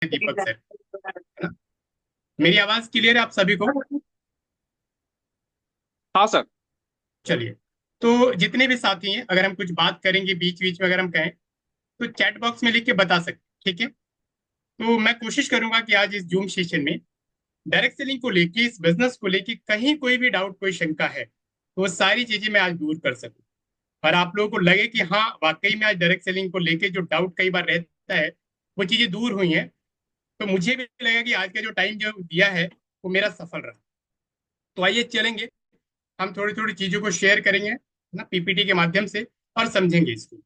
दीपक sir, है ना? मेरी आवाज क्लियर है आप सभी को? हाँ सर। चलिए, तो जितने भी साथी हैं, अगर हम कुछ बात करेंगे बीच बीच में, अगर हम कहें तो चैट बॉक्स में लिख के बता सकते हैं, ठीक है? तो मैं कोशिश करूंगा कि आज इस जूम सेशन में डायरेक्ट सेलिंग को लेके, इस बिजनेस को लेके कहीं कोई भी डाउट, कोई शंका है तो वो सारी चीजें मैं आज दूर कर सकूं, और आप लोगों को लगे कि हाँ, वाकई में आज डायरेक्ट सेलिंग को लेके जो डाउट कई बार रहता है वो चीजें दूर हुई हैं। तो मुझे भी लगेगा कि आज का जो टाइम जो दिया है वो मेरा सफल रहा। तो आइए चलेंगे, हम थोड़ी थोड़ी चीजों को शेयर करेंगे ना, पीपीटी के माध्यम से, और समझेंगे इसको।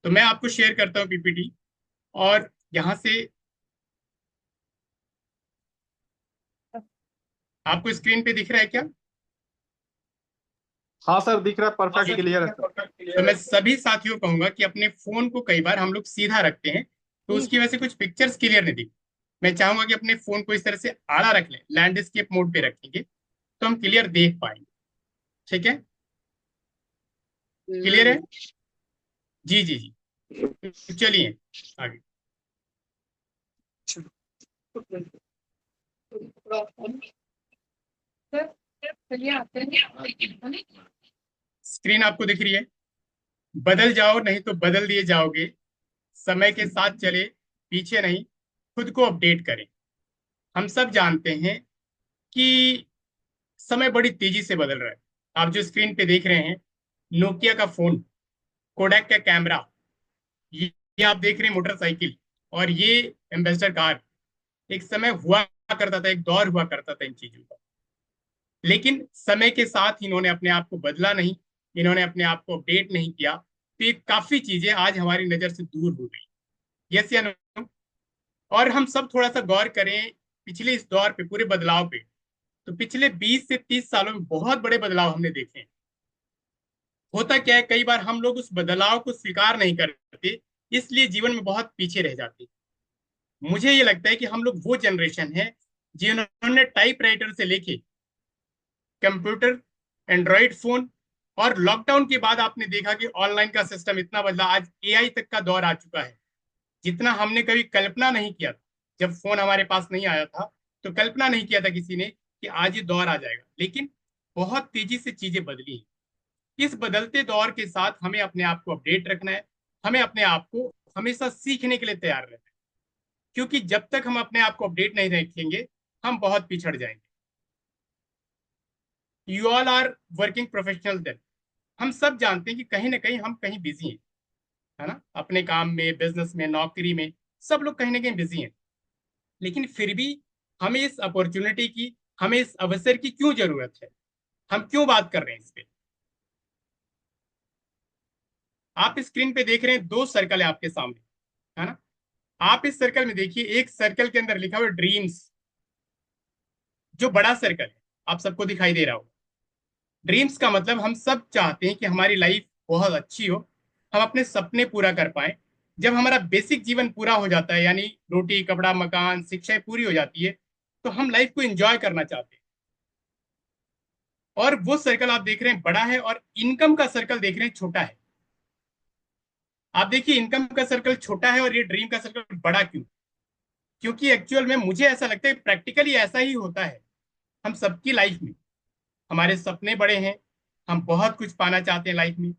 तो मैं आपको शेयर करता हूँ पीपीटी, और यहाँ से आपको स्क्रीन पे दिख रहा है क्या? हाँ सर, दिख रहा है, हाँ परफेक्ट सर, क्लियर है सर। तो मैं सभी साथियों को कहूंगा कि अपने फोन को कई बार हम लोग सीधा रखते हैं तो उसकी वजह से कुछ पिक्चर्स क्लियर नहीं दिखती। मैं चाहूंगा कि अपने फोन को इस तरह से आड़ा रख लें, लैंडस्केप मोड पे रखेंगे तो हम क्लियर देख पाएंगे। ठीक है? क्लियर है? जी जी जी। तो चलिए आगे। स्क्रीन आपको दिख रही है? बदल जाओ नहीं तो बदल दिए जाओगे, समय के साथ चले, पीछे नहीं, खुद को अपडेट करें। हम सब जानते हैं कि समय बड़ी तेजी से बदल रहा है। आप जो स्क्रीन पे देख रहे हैं, नोकिया का फोन, कोडैक का कैमरा, ये आप देख रहे हैं मोटरसाइकिल, और ये एम्बेसडर कार, एक समय हुआ करता था, एक दौर हुआ करता था इन चीजों का। लेकिन समय के साथ इन्होंने अपने आप को बदला नहीं, इन्होंने अपने आप को अपडेट नहीं किया, तो ये काफी चीजें आज हमारी नजर से दूर हो गई। यस या नो? और हम सब थोड़ा सा गौर करें पिछले इस दौर पे, पूरे बदलाव पे, तो पिछले 20 से 30 सालों में बहुत बड़े बदलाव हमने देखे हैं। होता क्या है, कई बार हम लोग उस बदलाव को स्वीकार नहीं करते, इसलिए जीवन में बहुत पीछे रह जाते हैं। मुझे ये लगता है कि हम लोग वो जनरेशन है जिन्होंने टाइपराइटर से लेके कंप्यूटर, एंड्रॉइड फोन, और लॉकडाउन के बाद आपने देखा कि ऑनलाइन का सिस्टम इतना बदला, आज एआई तक का दौर आ चुका है, जितना हमने कभी कल्पना नहीं किया था। जब फोन हमारे पास नहीं आया था तो कल्पना नहीं किया था किसी ने कि आज ये दौर आ जाएगा, लेकिन बहुत तेजी से चीजें बदली हैं। इस बदलते दौर के साथ हमें अपने आप को अपडेट रखना है, हमें अपने आप को हमेशा सीखने के लिए तैयार रहना है, क्योंकि जब तक हम अपने आप को अपडेट नहीं रखेंगे हम बहुत पिछड़ जाएंगे। You all are working professional then, हम सब जानते हैं कि कहीं ना कहीं हम कहीं बिजी हैं, है ना? अपने काम में, बिजनेस में, नौकरी में, सब लोग कहीं ना कहीं बिजी हैं। लेकिन फिर भी हमें इस अपॉर्चुनिटी की, हमें इस अवसर की क्यों जरूरत है? हम क्यों बात कर रहे हैं इस पे? आप स्क्रीन पे देख रहे हैं, दो सर्कल है आपके सामने, है ना? आप इस सर्कल में देखिए, एक सर्कल के अंदर लिखा हुआ ड्रीम्स, जो बड़ा सर्कल है, आप सबको दिखाई दे रहा होगा। ड्रीम्स का मतलब हम सब चाहते हैं कि हमारी लाइफ बहुत अच्छी हो, हम अपने सपने पूरा कर पाए। जब हमारा बेसिक जीवन पूरा हो जाता है, यानी रोटी कपड़ा मकान शिक्षा पूरी हो जाती है, तो हम लाइफ को एंजॉय करना चाहते हैं। और वो सर्कल आप देख रहे हैं बड़ा है, और इनकम का सर्कल देख रहे हैं छोटा है। आप देखिए, इनकम का सर्कल छोटा है और ये ड्रीम का सर्कल बड़ा क्यों? क्योंकि एक्चुअल में मुझे ऐसा लगता है प्रैक्टिकली ऐसा ही होता है। हम सबकी लाइफ में हमारे सपने बड़े हैं, हम बहुत कुछ पाना चाहते हैं लाइफ में,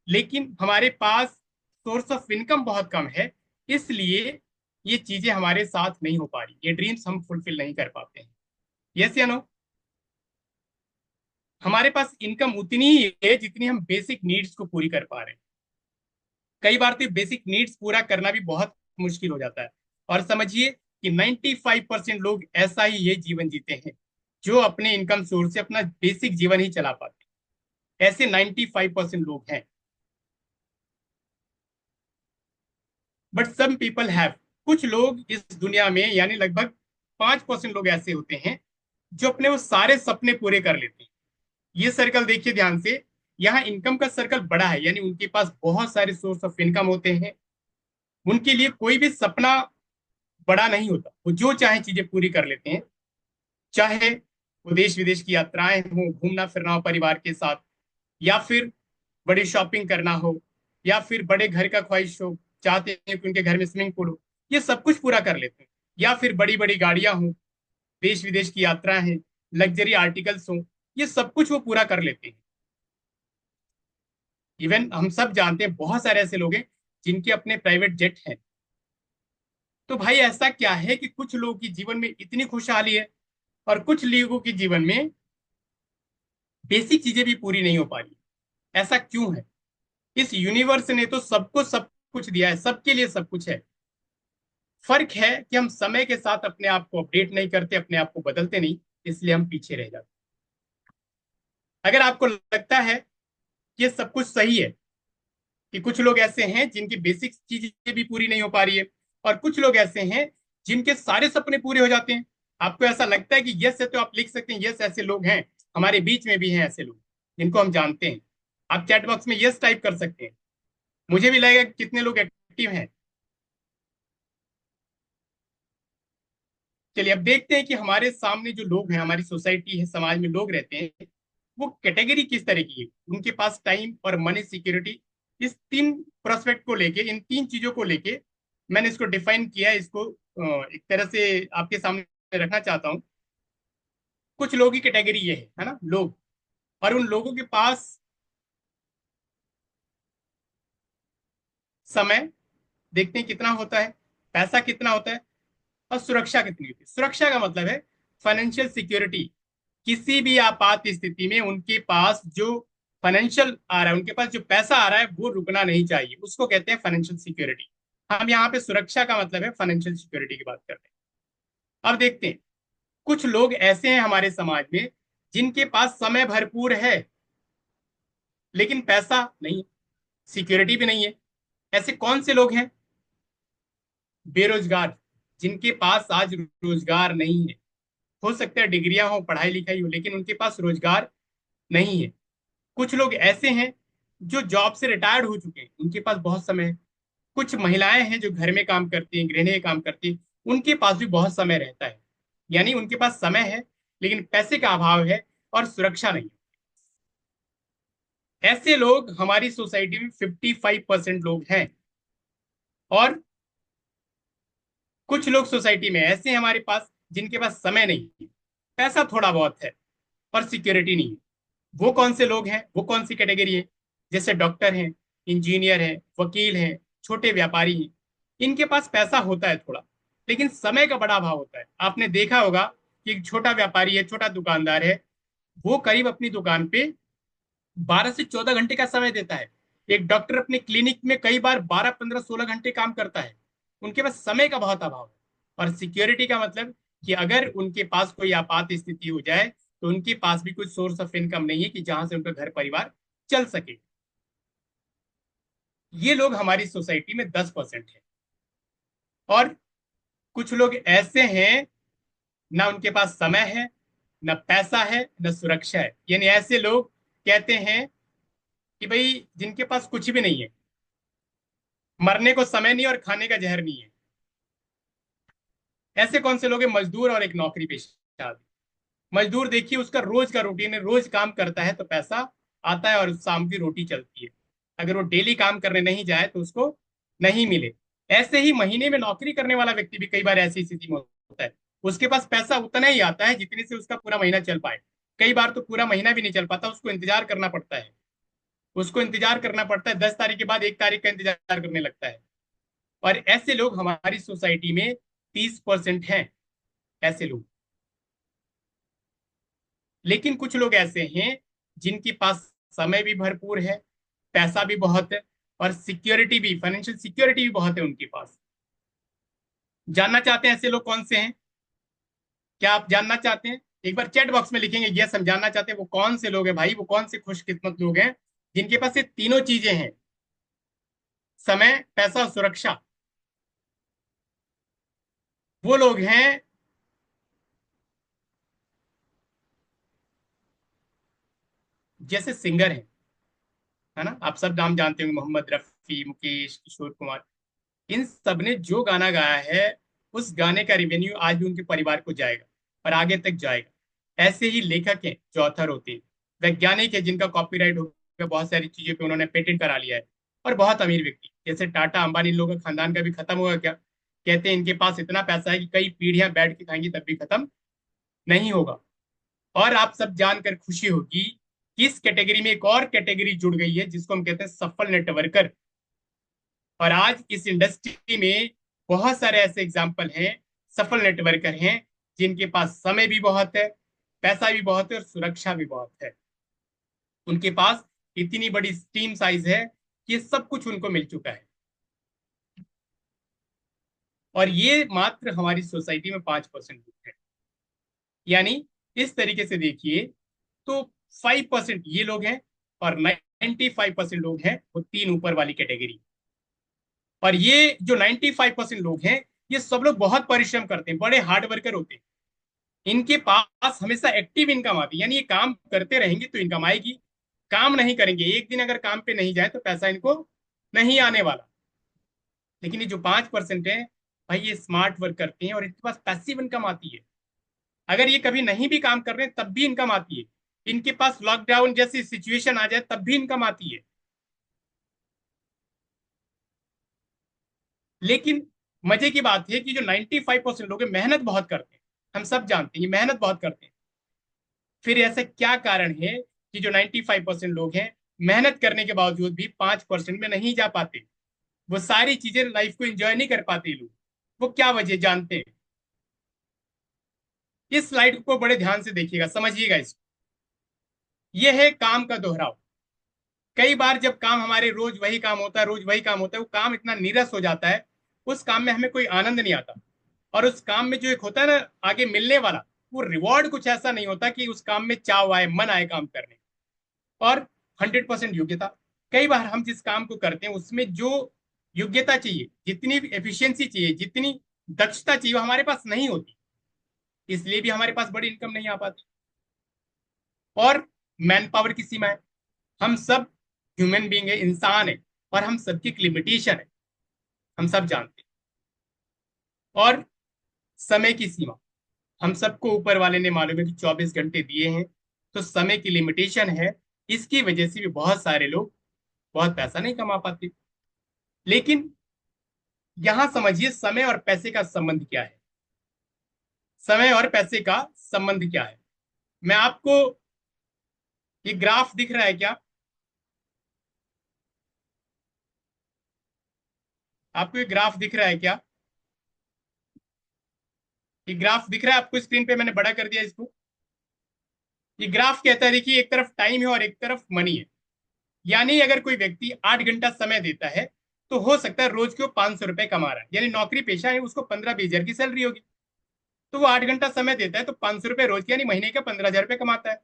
लेकिन हमारे पास सोर्स ऑफ इनकम बहुत कम है, इसलिए ये चीजें हमारे साथ नहीं हो पा रही, ये ड्रीम्स हम फुलफिल नहीं कर पाते हैं। यस या नो? हमारे पास इनकम उतनी ही है जितनी हम बेसिक नीड्स को पूरी कर पा रहे हैं। कई बार तो बेसिक नीड्स पूरा करना भी बहुत मुश्किल हो जाता है। और समझिए कि 95% लोग ऐसा ही ये जीवन जीते हैं, जो अपने इनकम सोर्स से अपना बेसिक जीवन ही चला पाते हैं। ऐसे 95% लोग हैं। बट सम पीपल हैव, कुछ लोग इस दुनिया में, यानी लगभग 5% लोग ऐसे होते हैं जो अपने वो सारे सपने पूरे कर लेते हैं। ये सर्कल देखिए ध्यान से, यहाँ इनकम का सर्कल बड़ा है, यानी उनके पास बहुत सारे सोर्स ऑफ इनकम होते हैं। उनके लिए कोई भी सपना बड़ा नहीं होता, वो जो चाहे चीजें पूरी कर लेते हैं। चाहे वो देश विदेश की यात्राएं हो, घूमना फिरना हो परिवार के साथ, या फिर बड़ी शॉपिंग करना हो, या फिर बड़े घर का ख्वाहिश हो, चाहते हैं कि उनके घर में स्विमिंग पूल हो, ये सब कुछ पूरा कर लेते हैं। या फिर बड़ी बड़ी गाड़ियां हों, देश विदेश की यात्रा है, लग्जरी आर्टिकल्स हों, ये सब कुछ वो पूरा कर लेते हैं। इवन हम सब जानते हैं बहुत सारे ऐसे लोग हैं जिनके अपने प्राइवेट जेट हैं। तो भाई ऐसा क्या है कि कुछ लोगों की जीवन में इतनी खुशहाली है और कुछ लोगों के जीवन में बेसिक चीजें भी पूरी नहीं हो पा रही? ऐसा क्यों है? इस यूनिवर्स ने तो सबको सब कुछ दिया है, सबके लिए सब कुछ है। फर्क है कि हम समय के साथ अपने आप को अपडेट नहीं करते, अपने आप को बदलते नहीं, इसलिए हम पीछे रह जाते। अगर आपको लगता है कि ये सब कुछ सही है, कि कुछ लोग ऐसे हैं जिनकी बेसिक चीजें भी पूरी नहीं हो पा रही है और कुछ लोग ऐसे हैं जिनके सारे सपने पूरे हो जाते हैं, आपको ऐसा लगता है कि यस है, तो आप लिख सकते हैं यस, ऐसे लोग हैं। हमारे बीच में भी हैं ऐसे लोग जिनको हम जानते हैं। आप चैट बॉक्स में यस टाइप कर सकते हैं। मुझे भी लगेगा कि कितने लोग एक्टिव हैं। चलिए अब देखते हैं कि हमारे सामने जो लोग हैं, हमारी सोसाइटी है, समाज में लोग रहते हैं, वो कैटेगरी किस तरह की है। उनके पास टाइम और मनी सिक्योरिटी, इस तीन प्रोस्पेक्ट को लेके, इन तीन चीजों को लेके मैंने इसको डिफाइन किया है। इसको एक तरह से आपके सामने रखना चाहता हूँ। कुछ लोगों की कैटेगरी ये है ना, लोग। और उन लोगों के पास समय देखते हैं कितना होता है, पैसा कितना होता है, और सुरक्षा कितनी होती है। सुरक्षा का मतलब है फाइनेंशियल सिक्योरिटी। किसी भी आपात स्थिति में उनके पास जो फाइनेंशियल आ रहा है, उनके पास जो पैसा आ रहा है, वो रुकना नहीं चाहिए, उसको कहते हैं फाइनेंशियल सिक्योरिटी। हम यहाँ पे सुरक्षा का मतलब है फाइनेंशियल सिक्योरिटी की बात कर रहे हैं। अब देखते हैं, कुछ लोग ऐसे हैं हमारे समाज में जिनके पास समय भरपूर है लेकिन पैसा नहीं है, सिक्योरिटी भी नहीं है। ऐसे कौन से लोग हैं? बेरोजगार, जिनके पास आज रोजगार नहीं है। हो सकता है डिग्रियां हो, पढ़ाई लिखाई हो, लेकिन उनके पास रोजगार नहीं है। कुछ लोग ऐसे हैं जो जॉब से रिटायर्ड हो चुके हैं, उनके पास बहुत समय है। कुछ महिलाएं हैं जो घर में काम करती हैं, गृहिणी काम करती हैं, उनके पास भी बहुत समय रहता है। यानी उनके पास समय है लेकिन पैसे का अभाव है और सुरक्षा नहीं है। ऐसे लोग हमारी सोसाइटी में 55% लोग हैं। और कुछ लोग सोसाइटी में ऐसे हैं हमारे पास जिनके पास समय नहीं है, पैसा थोड़ा बहुत है और सिक्योरिटी नहीं है। वो कौन से लोग हैं, वो कौन सी कैटेगरी है? जैसे डॉक्टर हैं, इंजीनियर हैं, वकील हैं, छोटे व्यापारी हैं। इनके पास पैसा होता है थोड़ा, लेकिन समय का बड़ा अभाव होता है। आपने देखा होगा कि एक छोटा व्यापारी है, छोटा दुकानदार है, वो करीब अपनी दुकान पे 12 से 14 घंटे का समय देता है। एक डॉक्टर अपने क्लिनिक में कई बार 12, 15, 16 घंटे काम करता है। उनके पास समय का बहुत अभाव है। और सिक्योरिटी का मतलब कि अगर उनके पास कोई आपात स्थिति हो जाए तो उनके पास भी कोई सोर्स ऑफ इनकम नहीं है कि जहां से उनका घर परिवार चल सके। ये लोग हमारी सोसाइटी में 10% है। और कुछ लोग ऐसे हैं, ना उनके पास समय है, न पैसा है, न सुरक्षा है। यानी ऐसे लोग कहते हैं कि भाई जिनके पास कुछ भी नहीं है, मरने को समय नहीं और खाने का जहर नहीं है। ऐसे कौन से लोग हैं? मजदूर और एक नौकरी पेशा आदमी। मजदूर देखिए, उसका रोज का रूटीन है, रोज काम करता है तो पैसा आता है और शाम की रोटी चलती है। अगर वो डेली काम करने नहीं जाए तो उसको नहीं मिले। ऐसे ही महीने में नौकरी करने वाला व्यक्ति भी कई बार ऐसी स्थिति में होता है, उसके पास पैसा उतना ही आता है जितने से उसका पूरा महीना चल पाए। कई बार तो पूरा महीना भी नहीं चल पाता, उसको इंतजार करना पड़ता है। उसको इंतजार करना पड़ता है, 10 तारीख के बाद 1 तारीख का इंतजार करने लगता है। और ऐसे लोग हमारी सोसाइटी में 30% हैं, ऐसे लोग। लेकिन कुछ लोग ऐसे हैं जिनके पास समय भी भरपूर है, पैसा भी बहुत है, और सिक्योरिटी भी, फाइनेंशियल सिक्योरिटी भी बहुत है उनके पास। जानना चाहते हैं ऐसे लोग कौन से हैं? क्या आप जानना चाहते हैं? एक बार चैट बॉक्स में लिखेंगे यस हम जानना चाहते हैं। वो कौन से लोग हैं भाई, वो कौन से खुशकिस्मत लोग हैं जिनके पास ये तीनों चीजें हैं, समय, पैसा और सुरक्षा? वो लोग हैं, जैसे सिंगर हैं, है ना, आप सब नाम जानते होंगे, मोहम्मद रफी, मुकेश, किशोर कुमार। इन सब ने जो गाना गाया है, उस गाने का रिवेन्यू आज भी उनके परिवार को जाएगा और आगे तक जाएगा। ऐसे ही लेखक हैं जो ऑथर होते हैं, वैज्ञानिक है जिनका कॉपीराइट हो गया, बहुत सारी चीजों पे उन्होंने पेटेंट करा लिया है। और बहुत अमीर व्यक्ति जैसे टाटा अंबानी, इन लोगों का खानदान का भी खत्म होगा क्या? कहते हैं इनके पास इतना पैसा है कि कई पीढ़ियां बैठ के खाएंगी तब भी खत्म नहीं होगा। और आप सब जानकर खुशी होगी कि इस कैटेगरी में एक और कैटेगरी जुड़ गई है जिसको हम कहते हैं सफल नेटवर्कर। और आज इस इंडस्ट्री में बहुत सारे ऐसे एग्जाम्पल हैं, सफल नेटवर्कर हैं जिनके पास समय भी बहुत है, पैसा भी बहुत है और सुरक्षा भी बहुत है। उनके पास इतनी बड़ी टीम साइज है कि सब कुछ उनको मिल चुका है। और ये मात्र हमारी सोसाइटी में 5% लोग हैं। यानी इस तरीके से देखिए तो 5% ये लोग हैं और 95% लोग हैं वो तीन ऊपर वाली कैटेगरी। और ये जो 95% लोग हैं ये सब लोग बहुत परिश्रम करते हैं, बड़े हार्ड वर्कर होते हैं। इनके पास हमेशा एक्टिव इनकम आती है, यानी ये काम करते रहेंगे तो इनकम आएगी। काम नहीं करेंगे, एक दिन अगर काम पे नहीं जाए तो पैसा इनको नहीं आने वाला। लेकिन ये जो 5% है भाई, ये स्मार्ट वर्क करते हैं और इनके पास पैसिव इनकम आती है। अगर ये कभी नहीं भी काम कर रहे हैं तब भी इनकम आती है। इनके पास लॉकडाउन जैसी सिचुएशन आ जाए तब भी इनकम आती है। लेकिन मजे की बात है कि जो 95% लोग हैं मेहनत बहुत करते हैं। हम सब जानते हैं ये मेहनत बहुत करते हैं। फिर ऐसा क्या कारण है कि जो 95% लोग हैं मेहनत करने के बावजूद भी 5% में नहीं जा पाते, वो सारी चीजें लाइफ को एंजॉय नहीं कर पाते लोग। वो क्या वजह जानते हैं? इस स्लाइड को बड़े ध्यान से देखिएगा, समझिएगा इसको। ये है काम का दोहराव। कई बार जब काम हमारे रोज वही काम होता है, रोज वही काम होता है, वो काम इतना नीरस हो जाता है, उस काम में हमें कोई आनंद नहीं आता। और उस काम में जो एक होता है ना आगे मिलने वाला, वो रिवॉर्ड कुछ ऐसा नहीं होता कि उस काम में चाव आए, मन आए काम करने। और 100% योग्यता, कई बार हम जिस काम को करते हैं उसमें जो योग्यता चाहिए, जितनी एफिशिएंसी चाहिए, जितनी दक्षता चाहिए, वो हमारे पास नहीं होती। इसलिए भी हमारे पास बड़ी इनकम नहीं आ पाती। और मैन पावर की सीमा है। हम सब ह्यूमन बींग है, इंसान है, और हम सबकी एक लिमिटेशन है, हम सब जानते हैं। और समय की सीमा, हम सबको ऊपर वाले ने मालूम है कि 24 घंटे दिए हैं, तो समय की लिमिटेशन है। इसकी वजह से भी बहुत सारे लोग बहुत पैसा नहीं कमा पाते। लेकिन यहां समझिए समय और पैसे का संबंध क्या है। समय और पैसे का संबंध क्या है, मैं आपको, ये ग्राफ दिख रहा है क्या? आपको ये ग्राफ दिख रहा है क्या? ये ग्राफ दिख रहा है आपको स्क्रीन पे? मैंने बड़ा कर दिया इसको। ये ग्राफ कहता है, देखिए एक तरफ टाइम है और एक तरफ मनी है। यानी अगर कोई व्यक्ति 8 घंटा समय देता है तो हो सकता है रोज के वो 500 रुपए कमा रहा है, यानी नौकरी पेशा है, उसको 15-20 हजार की सैलरी होगी। तो वो 8 घंटा समय देता है तो 500 रुपए रोज के, यानी महीने का 15 हजार रुपये कमाता है।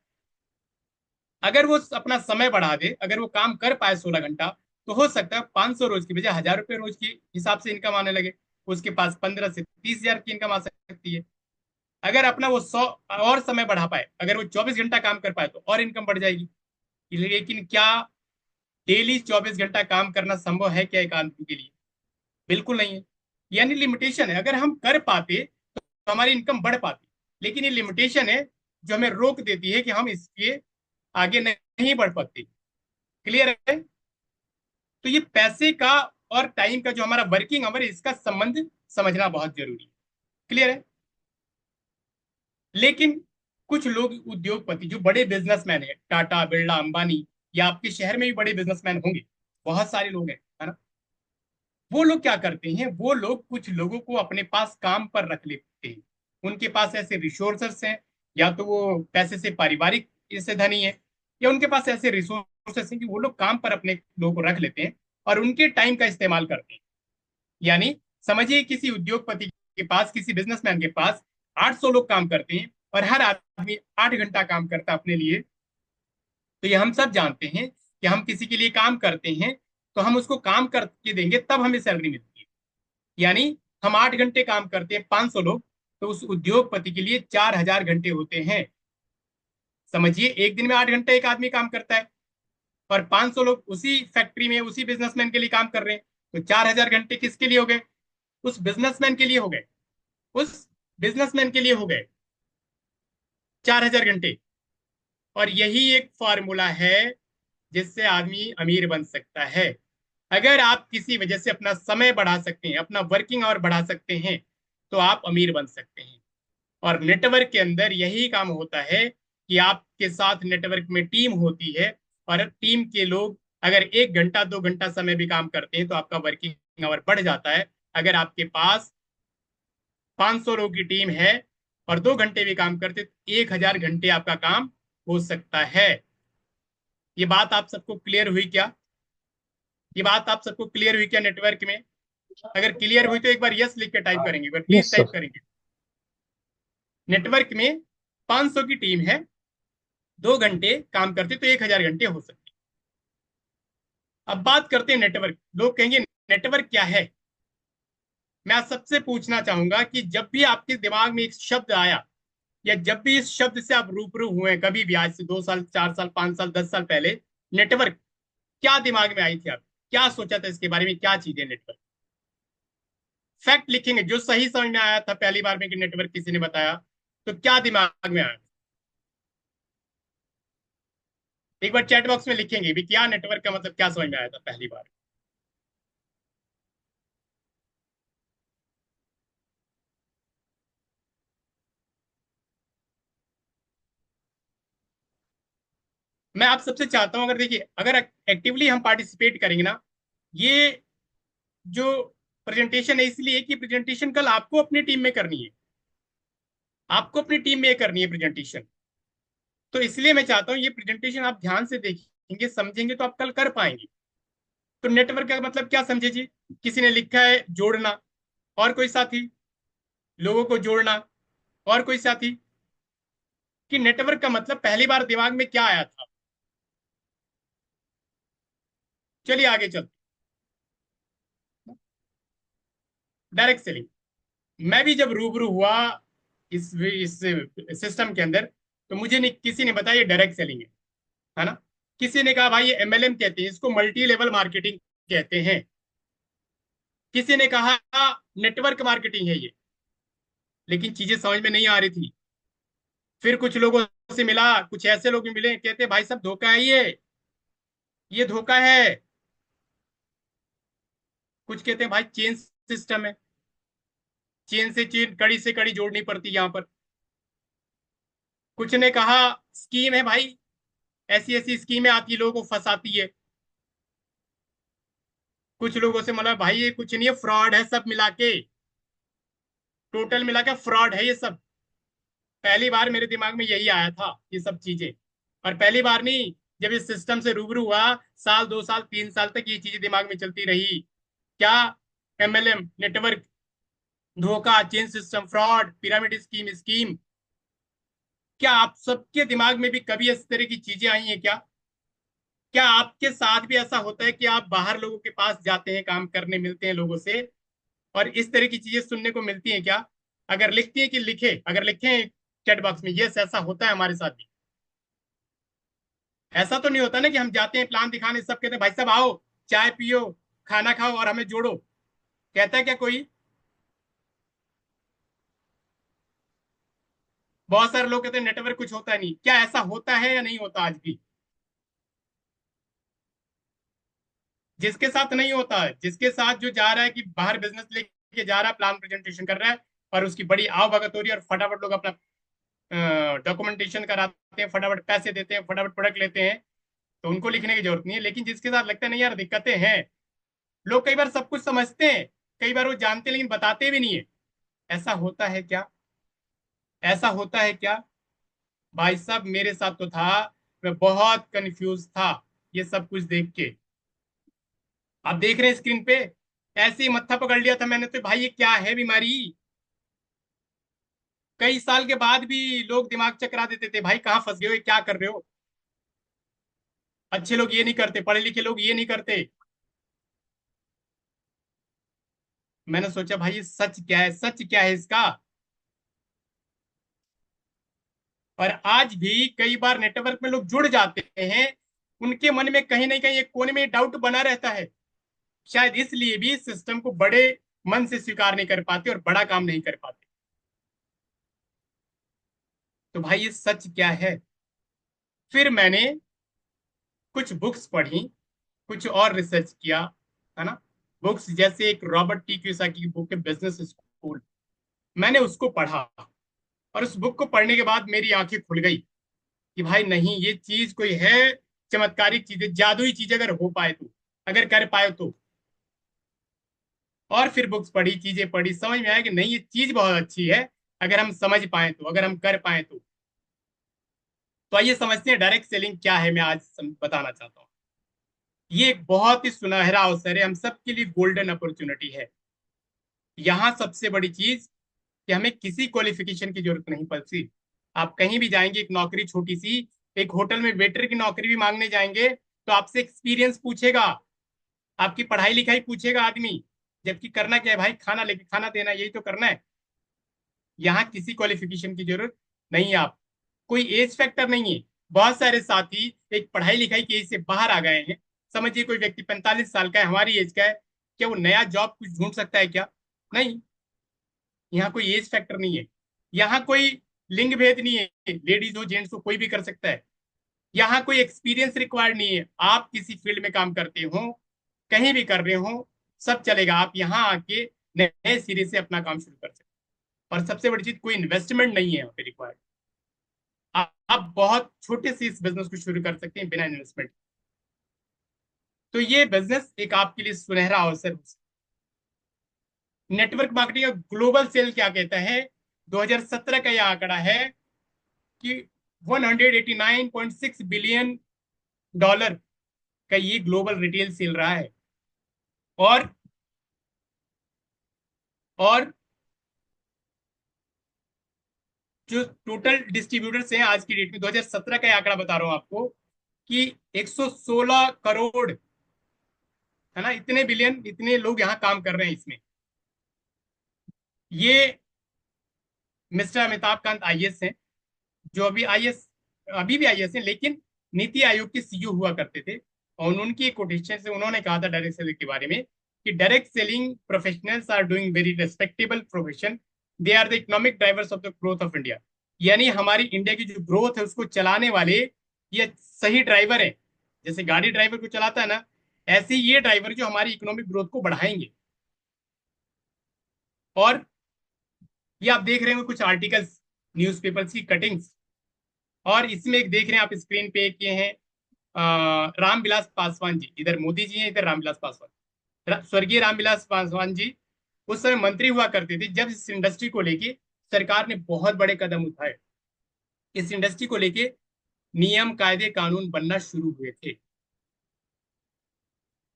अगर वो अपना समय बढ़ा दे, अगर वो काम कर पाए 16 घंटा, तो हो सकता है 500 रोज की बजाय 1000 रुपये रोज की हिसाब से इनकम आने लगे। उसके पास 15 से 30 हजार की इनकम आ सकती है। अगर अपना वो 100 और समय बढ़ा पाए, अगर वो 24 घंटा काम कर पाए तो और इनकम बढ़ जाएगी। लेकिन क्या डेली 24 घंटा काम करना संभव है क्या एक आदमी के लिए? बिल्कुल नहीं है। यानी लिमिटेशन है। अगर हम कर पाते तो हमारी इनकम बढ़ पाती। लेकिन ये लिमिटेशन है जो हमें रोक देती है कि हम इसके आगे नहीं बढ़ पाते। क्लियर है? तो ये पैसे का और टाइम का जो हमारा वर्किंग आवर है, इसका संबंध समझना बहुत जरूरी है। क्लियर है? लेकिन कुछ लोग उद्योगपति जो बड़े बिजनेसमैन है, टाटा, बिरला, अंबानी, या आपके शहर में भी बड़े बिजनेसमैन होंगे, बहुत सारे लोग हैं, है ना? वो लोग क्या करते हैं, वो लोग कुछ लोगों को अपने पास काम पर रख लेते हैं। उनके पास ऐसे रिसोर्सेस हैं, या तो वो पैसे से पारिवारिक इससे धनी है, या उनके पास ऐसे रिसोर्सेस हैं कि वो लोग काम पर अपने लोगों को रख लेते हैं और उनके टाइम का इस्तेमाल करते हैं। यानी समझिए किसी उद्योगपति के पास, किसी बिजनेसमैन के पास 800 लोग काम करते हैं और हर आदमी 8 घंटा काम करता है अपने लिए। तो ये हम सब जानते हैं कि हम किसी के लिए काम करते हैं तो हम उसको काम करके देंगे तब हमें सैलरी मिलती है। यानी हम 8 घंटे काम करते हैं, 500 लोग, तो उस उद्योगपति के लिए 4000 घंटे होते हैं। समझिए एक दिन में 8 घंटे एक आदमी काम करता है और 500 लोग उसी फैक्ट्री में उसी बिजनेसमैन के लिए काम कर रहे हैं। तो 4000 घंटे किसके लिए हो गए? उस बिजनेसमैन के लिए हो गए। उस बिजनेसमैन के लिए हो गए 4000 घंटे। और यही एक फॉर्मूला है जिससे आदमी अमीर बन सकता है। अगर आप किसी वजह से अपना समय बढ़ा सकते हैं, अपना वर्किंग आवर बढ़ा सकते हैं, तो आप अमीर बन सकते हैं। और नेटवर्क के अंदर यही काम होता है कि आपके साथ नेटवर्क में टीम होती है, और टीम के लोग अगर 1 घंटा 2 घंटा समय भी काम करते हैं तो आपका वर्किंग आवर बढ़ जाता है। अगर आपके पास 500 लोगों की टीम है और 2 घंटे भी काम करते तो 1000 घंटे आपका काम हो सकता है। ये बात आप सबको क्लियर हुई क्या? ये बात आप सबको क्लियर हुई क्या नेटवर्क में? अगर क्लियर हुई तो एक बार यस लिख के टाइप करेंगे, एक बार प्लीज यस टाइप सर। करेंगे। नेटवर्क में 500 की टीम है, 2 घंटे काम करते तो 1000 घंटे हो सकते। अब बात करते हैं नेटवर्क। लोग कहेंगे नेटवर्क क्या है? मैं आज सबसे पूछना चाहूंगा कि जब भी आपके दिमाग में एक शब्द आया, या जब भी इस शब्द से आप रूबरू हुए कभी भी, आज से 2 साल 4 साल 5 साल 10 साल पहले, नेटवर्क क्या दिमाग में आई थी? आप क्या सोचा था इसके बारे में? क्या चीज है नेटवर्क? फैक्ट लिखेंगे जो सही समझ में आया था पहली बार में कि नेटवर्क किसी ने बताया, तो क्या दिमाग में आया? एक बार चैट बॉक्स में लिखेंगे भी, क्या नेटवर्क का मतलब क्या समझ में आया था पहली बार? मैं आप सबसे चाहता हूं, अगर देखिए, अगर एक्टिवली हम पार्टिसिपेट करेंगे ना, ये जो प्रेजेंटेशन है, इसलिए कि प्रेजेंटेशन कल आपको अपनी टीम में करनी है, आपको अपनी टीम में करनी है प्रेजेंटेशन। तो इसलिए मैं चाहता हूँ ये प्रेजेंटेशन आप ध्यान से देखेंगे, समझेंगे, तो आप कल कर पाएंगे। तो नेटवर्क का मतलब क्या समझे जी? किसी ने लिखा है जोड़ना, और कोई साथी, लोगों को जोड़ना, और कोई साथी। कि नेटवर्क का मतलब पहली बार दिमाग में क्या आया था? चलिए आगे चलते। Direct selling. मैं भी जब रूबरू हुआ इस सिस्टम के अंदर, तो मुझे नहीं, किसी ने बताया ये डायरेक्ट सेलिंग है ना? किसी ने कहा भाई ये एमएलएम कहते हैं, इसको मल्टी लेवल मार्केटिंग कहते हैं। किसी ने कहा नेटवर्क मार्केटिंग है ये। लेकिन चीजें समझ में नहीं आ रही थी। फिर कुछ लोगों से मिला, कुछ ऐसे लोग भी मिले, कहते भाई सब धोखा है ये धोखा है। कुछ कहते हैं भाई चेन सिस्टम है, चेन से चेन, कड़ी से कड़ी जोड़नी पड़ती है यहाँ पर। कुछ ने कहा स्कीम है भाई, ऐसी ऐसी स्कीमें आती है, लोगों को फंसाती है। कुछ लोगों से मतलब भाई ये कुछ नहीं है, फ्रॉड है सब मिला के, टोटल मिला के फ्रॉड है ये सब। पहली बार मेरे दिमाग में यही आया था ये सब चीजें। और पहली बार नहीं, जब इस सिस्टम से रूबरू हुआ, साल 2 साल 3 साल तक ये चीजें दिमाग में चलती रही। क्या? एमएलएम, नेटवर्क, धोखा, chain system, fraud, pyramid scheme scheme. क्या आप सबके दिमाग में भी कभी इस तरह की चीजें आई हैं क्या? क्या आपके साथ भी ऐसा होता है कि आप बाहर लोगों के पास जाते हैं, काम करने, मिलते हैं लोगों से, और इस तरह की चीजें सुनने को मिलती हैं क्या? अगर लिखती है कि लिखे, अगर लिखे चैट बॉक्स में यस ऐसा होता है हमारे साथ भी। ऐसा तो नहीं होता ना कि हम जाते हैं प्लान दिखाने, सब कहते हैं भाई साहब आओ, चाय पियो, खाना खाओ और हमें जोड़ो। कहता है क्या कोई? बहुत सारे लोग कहते हैं नेटवर्क कुछ होता नहीं। क्या ऐसा होता है या नहीं होता आज भी? जिसके साथ नहीं होता है, जिसके साथ जो जा रहा है कि बाहर बिजनेस लेके जा रहा है, प्लान प्रेजेंटेशन कर रहा है, और उसकी बड़ी आवभगत हो रही है, और फटाफट लोग अपना डॉक्यूमेंटेशन कराते हैं, फटाफट पैसे देते हैं, फटाफट प्रोडक्ट लेते हैं, तो उनको लिखने की जरूरत नहीं है। लेकिन जिसके साथ लगता है नहीं यार दिक्कतें हैं, लोग कई बार सब कुछ समझते हैं, कई बार वो जानते हैं लेकिन बताते भी नहीं है। ऐसा होता है क्या? ऐसा होता है क्या? भाई साहब मेरे साथ तो था। मैं बहुत कंफ्यूज था ये सब कुछ देख के। आप देख रहे हैं स्क्रीन पे, ऐसे ही मत्था पकड़ लिया था मैंने, तो भाई ये क्या है बीमारी? कई साल के बाद भी लोग दिमाग चकरा देते थे, भाई कहाँ फंस गए हो, ये क्या कर रहे हो? अच्छे लोग ये नहीं करते, पढ़े लिखे लोग ये नहीं करते। मैंने सोचा भाई ये सच क्या है, सच क्या है इसका? और आज भी कई बार नेटवर्क में लोग जुड़ जाते हैं, उनके मन में कहीं ना कहीं एक कोने में डाउट बना रहता है। शायद इसलिए भी सिस्टम को बड़े मन से स्वीकार नहीं कर पाते और बड़ा काम नहीं कर पाते। तो भाई ये सच क्या है? फिर मैंने कुछ बुक्स पढ़ी, कुछ और रिसर्च किया, है ना। बुक्स जैसे एक रॉबर्ट टी कियोसाकी की बुक है बिजनेस स्कूल, मैंने उसको पढ़ा, और उस बुक को पढ़ने के बाद मेरी आंखें खुल गई कि भाई नहीं, ये चीज कोई है, चमत्कारिक चीज है, जादुई चीज अगर हो पाए तो, अगर कर पाए तो। और फिर बुक्स पढ़ी, चीजें पढ़ी, समझ में आया कि नहीं, ये चीज बहुत अच्छी है, अगर हम समझ पाए तो, अगर हम कर पाए तो आइए समझते हैं डायरेक्ट सेलिंग क्या है। मैं आज बताना चाहता हूँ। ये एक बहुत ही सुनहरा अवसर है, हम सबके लिए गोल्डन अपॉर्चुनिटी है। यहाँ सबसे बड़ी चीज कि हमें किसी क्वालिफिकेशन की जरूरत नहीं पड़ती। आप कहीं भी जाएंगे, एक नौकरी छोटी सी, एक होटल में वेटर की नौकरी भी मांगने जाएंगे तो आपसे एक्सपीरियंस पूछेगा, आपकी पढ़ाई लिखाई पूछेगा आदमी, जबकि करना क्या है भाई, खाना लेके खाना देना, यही तो करना है। यहाँ किसी क्वालिफिकेशन की जरूरत नहीं है। आप कोई एज फैक्टर नहीं है। बहुत सारे साथी एक पढ़ाई लिखाई की एज से बाहर आ गए हैं। समझिए कोई व्यक्ति 45 साल का है, हमारी एज का है, क्या वो नया जॉब कुछ ढूंढ सकता है क्या? नहीं। यहाँ कोई एज फैक्टर नहीं है। यहाँ कोई लिंग भेद नहीं है, लेडीज हो जेंट्स हो कोई भी कर सकता है। यहाँ कोई एक्सपीरियंस रिक्वायर्ड नहीं है, आप किसी फील्ड में काम करते हो, कहीं भी कर रहे हो, सब चलेगा। आप यहाँ आके नए सिरे से अपना काम शुरू कर सकते हैं। और सबसे बड़ी चीज, कोई इन्वेस्टमेंट नहीं है यहाँ पे रिक्वायर्ड। आप बहुत छोटे से इस बिजनेस को शुरू कर सकते हैं बिना इन्वेस्टमेंट। तो ये बिजनेस एक आपके लिए सुनहरा अवसर हो सकता है। नेटवर्क मार्केटिंग का ग्लोबल सेल क्या कहता है, 2017 का यह आंकड़ा है कि 189.6 बिलियन डॉलर का ये ग्लोबल रिटेल सेल रहा है। और और जो टोटल डिस्ट्रीब्यूटर्स हैं आज की डेट में, 2017 का आंकड़ा बता रहा हूं आपको, कि 116 करोड़, है ना, इतने बिलियन, इतने लोग यहाँ काम कर रहे हैं इसमें। ये मिस्टर अमिताभ कांत आईएएस हैं, जो अभी आईएएस, अभी भी आईएएस हैं, लेकिन नीति आयोग के सीईओ हुआ करते थे। और उनकी एक कोटेशन से उन्होंने कहा था डायरेक्ट सेलिंग के बारे में कि direct selling professionals are doing very respectable profession, they are the economic drivers of the growth of India. यानी हमारी इंडिया की जो ग्रोथ है उसको चलाने वाले ये सही ड्राइवर है। जैसे गाड़ी ड्राइवर को चलाता है ना, ऐसे ही ये ड्राइवर जो हमारी इकोनॉमिक ग्रोथ को बढ़ाएंगे। और ये आप देख रहे हो कुछ आर्टिकल्स, न्यूज़पेपर्स की कटिंग्स। और इसमें एक देख रहे हैं आप स्क्रीन पे, एक ये हैं रामविलास पासवान जी, इधर मोदी जी हैं, इधर रामविलास पासवान, स्वर्गीय रामविलास पासवान जी उस समय मंत्री हुआ करते थे जब इस इंडस्ट्री को लेके सरकार ने बहुत बड़े कदम उठाए। इस इंडस्ट्री को लेके नियम कायदे कानून बनना शुरू हुए थे।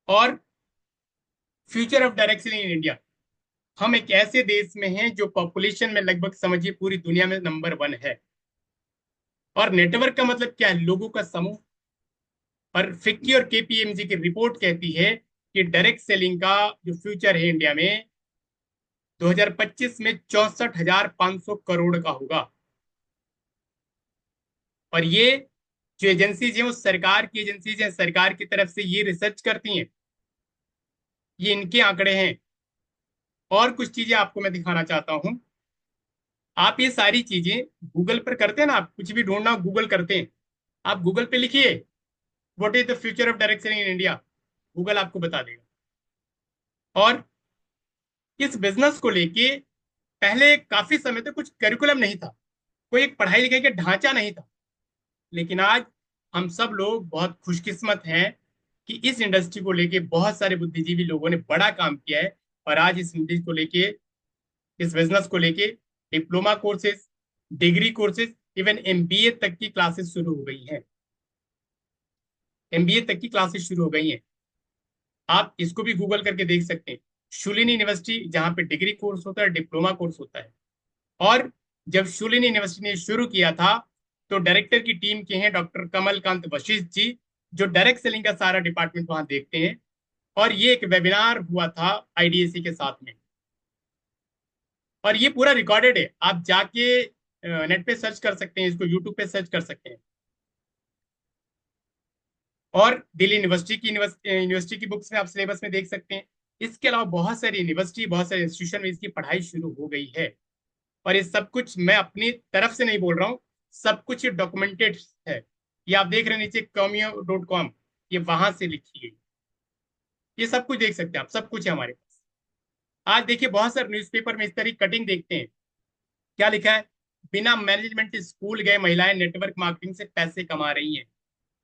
और future of direct selling in India, हम एक ऐसे देश में हैं जो पॉपुलेशन में लगभग समझिए पूरी दुनिया में नंबर 1 है। और नेटवर्क का मतलब क्या है, लोगों का समूह। और फिक्की और केपीएमजी की रिपोर्ट कहती है कि डायरेक्ट सेलिंग का जो फ्यूचर है इंडिया में 2025 में 64,500 करोड़ का होगा। और ये जो एजेंसीज हैं वो सरकार की एजेंसीज हैं, सरकार की तरफ से ये रिसर्च करती हैं, ये इनके आंकड़े हैं। और कुछ चीजें आपको मैं दिखाना चाहता हूं। आप ये सारी चीजें गूगल पर करते हैं ना, आप कुछ भी ढूंढना गूगल करते हैं, आप गूगल पे लिखिए what is the future of direct selling in India, Google आपको बता देगा। और इस बिजनेस को लेके पहले काफी समय तक कुछ करिकुलम नहीं था, कोई एक पढ़ाई लिखाई का ढांचा नहीं था। लेकिन आज हम सब लोग बहुत खुशकिस्मत हैं कि इस इंडस्ट्री को लेके बहुत सारे बुद्धिजीवी लोगों ने बड़ा काम किया है। और आज इस इंडस्ट्री को लेके, इस बिजनेस को लेके diploma courses, degree courses, even MBA तक की क्लासेस शुरू हो गई हैं। एमबीए तक की क्लासेस शुरू हो गई हैं। आप इसको भी गूगल करके देख सकते हैं। शुलिनी यूनिवर्सिटी, जहां पे डिग्री कोर्स होता है, डिप्लोमा कोर्स होता है। और जब शुलिनी यूनिवर्सिटी ने शुरू किया था तो डायरेक्टर की टीम के हैं डॉक्टर कमलकांत वशिष्ठ जी, जो डायरेक्ट सेलिंग का सारा डिपार्टमेंट वहां देखते हैं। और ये एक वेबिनार हुआ था आईडीएससी के साथ में, और ये पूरा रिकॉर्डेड है, आप जाके नेट पे सर्च कर सकते हैं, इसको यूट्यूब पे सर्च कर सकते हैं। और दिल्ली यूनिवर्सिटी की यूनिवर्सिटी की बुक्स में आप सिलेबस में देख सकते हैं। इसके अलावा बहुत सारी यूनिवर्सिटी, बहुत सारे इंस्टीट्यूशन में इसकी पढ़ाई शुरू हो गई है। और ये सब कुछ मैं अपनी तरफ से नहीं बोल रहा हूँ, सब कुछ ये डॉक्यूमेंटेड है। ये आप देख रहे हैं नीचे कॉमियो.com, ये वहां से लिखी गई। ये सब कुछ देख सकते हैं आप, सब कुछ है हमारे पास। आज देखिए बहुत सारे न्यूज़पेपर में इस तरह की कटिंग देखते हैं, क्या लिखा है, बिना मैनेजमेंट स्कूल गए महिलाएं नेटवर्क मार्केटिंग से पैसे कमा रही हैं।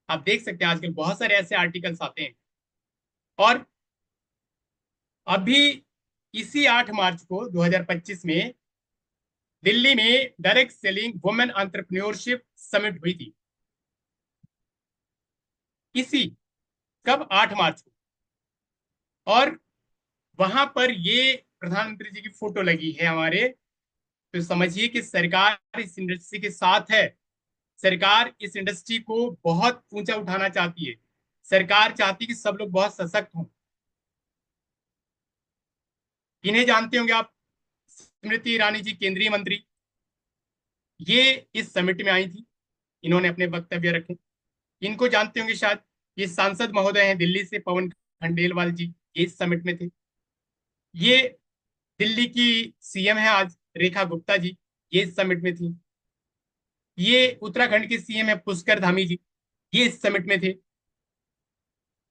आप देख सकते हैं आजकल बहुत सारे ऐसे आर्टिकल्स आते हैं। और अभी इसी 8 मार्च को 2025 में दिल्ली में direct selling women entrepreneurship summit हुई थी। इसी कब, 8 मार्च को। और वहां पर ये प्रधानमंत्री जी की फोटो लगी है हमारे। तो समझिए कि सरकार इस इंडस्ट्री के साथ है। सरकार इस इंडस्ट्री को बहुत ऊंचा उठाना चाहती है। सरकार चाहती है कि सब लोग बहुत सशक्त हों। इन्हें जानते होंगे आप, स्मृति ईरानी जी, केंद्रीय मंत्री। ये इस समिट में आई थी, इन्होंने अपने वक्तव्य रखे। इनको जानते होंगे शायद, ये सांसद महोदय हैं दिल्ली से, पवन खंडेलवाल जी, ये इस समिट में थे। ये दिल्ली की सीएम है आज, रेखा गुप्ता जी, ये इस समिट में थी। ये उत्तराखंड के सीएम है पुष्कर धामी जी, ये इस समिट में थे।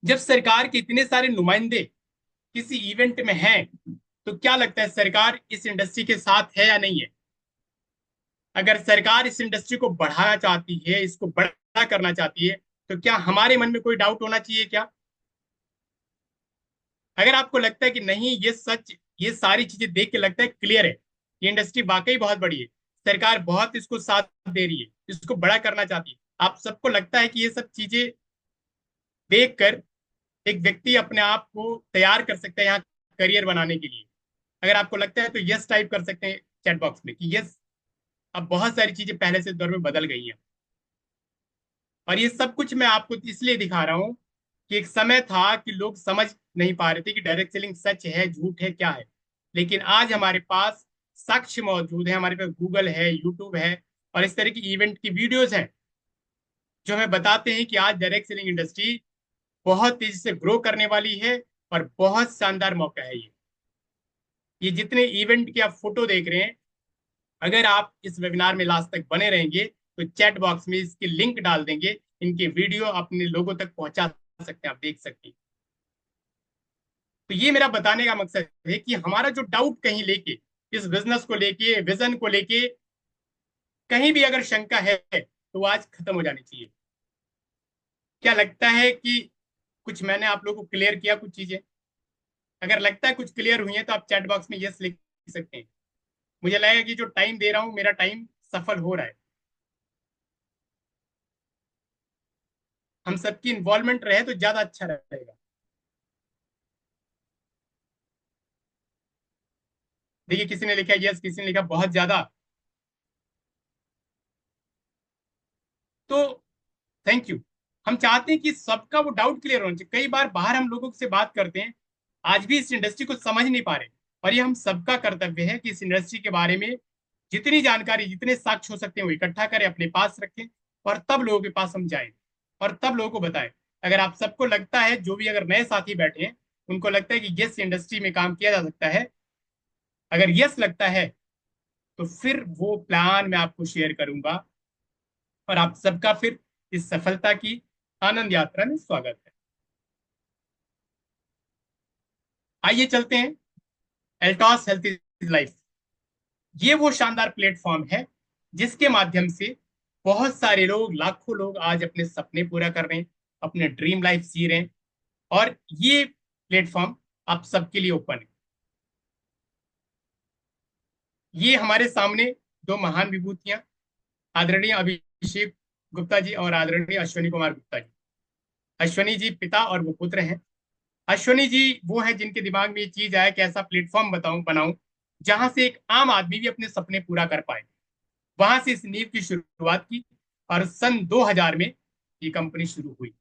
जब सरकार के इतने सारे नुमाइंदे किसी इवेंट में हैं, तो क्या लगता है सरकार इस इंडस्ट्री के साथ है या नहीं है? अगर सरकार इस इंडस्ट्री को बढ़ाना चाहती है, इसको बड़ा करना चाहती है, तो क्या हमारे मन में कोई डाउट होना चाहिए क्या? अगर आपको लगता है कि नहीं ये सच, ये सारी चीजें देख के लगता है क्लियर है, ये इंडस्ट्री वाकई बहुत बड़ी है, सरकार बहुत इसको साथ दे रही है, इसको बड़ा करना चाहती है, आप सबको लगता है कि ये सब चीजें देखकर एक व्यक्ति अपने आप को तैयार कर सकता है यहाँ करियर बनाने के लिए, अगर आपको लगता है तो यस टाइप कर सकते हैं चैट बॉक्स में कि यस। अब बहुत सारी चीजें पहले से दौर में बदल गई हैं। और ये सब कुछ मैं आपको इसलिए दिखा रहा हूं कि एक समय था कि लोग समझ नहीं पा रहे थे कि डायरेक्ट सेलिंग सच है झूठ है क्या है। लेकिन आज हमारे पास साक्ष्य मौजूद है, हमारे पास गूगल है, यूट्यूब है, और इस तरह की इवेंट की वीडियोस हैं जो हमें बताते हैं कि आज डायरेक्ट सेलिंग इंडस्ट्री बहुत तेजी से ग्रो करने वाली है और बहुत शानदार मौका है ये जितने इवेंट की आप फोटो देख रहे हैं, अगर आप इस वेबिनार में लास्ट तक बने रहेंगे तो चैट बॉक्स में इसके लिंक डाल देंगे, इनके वीडियो अपने लोगों तक पहुंचा सकते हैं, आप देख सकते हैं। तो ये मेरा बताने का मकसद है कि हमारा जो डाउट कहीं लेके, इस बिजनेस को लेके, विजन को लेके कहीं भी अगर शंका है तो आज खत्म हो जानी चाहिए। क्या लगता है कि कुछ मैंने आप लोगों को क्लियर किया कुछ चीजें? अगर लगता है कुछ क्लियर हुई है तो आप चैट बॉक्स में यस लिख सकते हैं। मुझे लगेगा कि जो टाइम दे रहा हूं मेरा टाइम सफल हो रहा है। हम सबकी इन्वॉल्वमेंट रहे तो ज्यादा अच्छा रहेगा। देखिए किसी ने लिखा यस, किसी ने लिखा बहुत ज्यादा। तो थैंक यू। हम चाहते हैं कि सबका वो डाउट क्लियर होना चाहिए। कई बार बाहर हम लोगों से बात करते हैं, आज भी इस इंडस्ट्री को समझ नहीं पा रहे, और ये हम सबका कर्तव्य है कि इस इंडस्ट्री के बारे में जितनी जानकारी, जितने साक्ष्य हो सकते हैं वो इकट्ठा करें, अपने पास रखें, और तब लोगों के पास हम जाएं और तब लोगों को बताएं। अगर आप सबको लगता है, जो भी अगर नए साथी बैठे हैं उनको लगता है कि यस इंडस्ट्री में काम किया जा सकता है, अगर यस लगता है तो फिर वो प्लान मैं आपको शेयर करूंगा, और आप सबका फिर इस सफलता की आनंद यात्रा में स्वागत है। आइए चलते हैं। एल्टॉस हेल्थ इज लाइफ, ये वो शानदार प्लेटफॉर्म है जिसके माध्यम से बहुत सारे लोग, लाखों लोग आज अपने सपने पूरा कर रहे हैं, अपने ड्रीम लाइफ जी रहे हैं। और ये प्लेटफॉर्म आप सबके लिए ओपन है। ये हमारे सामने दो महान विभूतियां, आदरणीय अभिषेक गुप्ता जी और आदरणीय अश्वनी कुमार गुप्ता जी। अश्वनी जी पिता और वो पुत्र हैं। अश्वनी जी वो हैं जिनके दिमाग में ये चीज आया कि ऐसा प्लेटफॉर्म बताऊं, बनाऊं जहां से एक आम आदमी भी अपने सपने पूरा कर पाए। वहां से इस नींव की शुरुआत की, और सन 2000 में ये कंपनी शुरू हुई।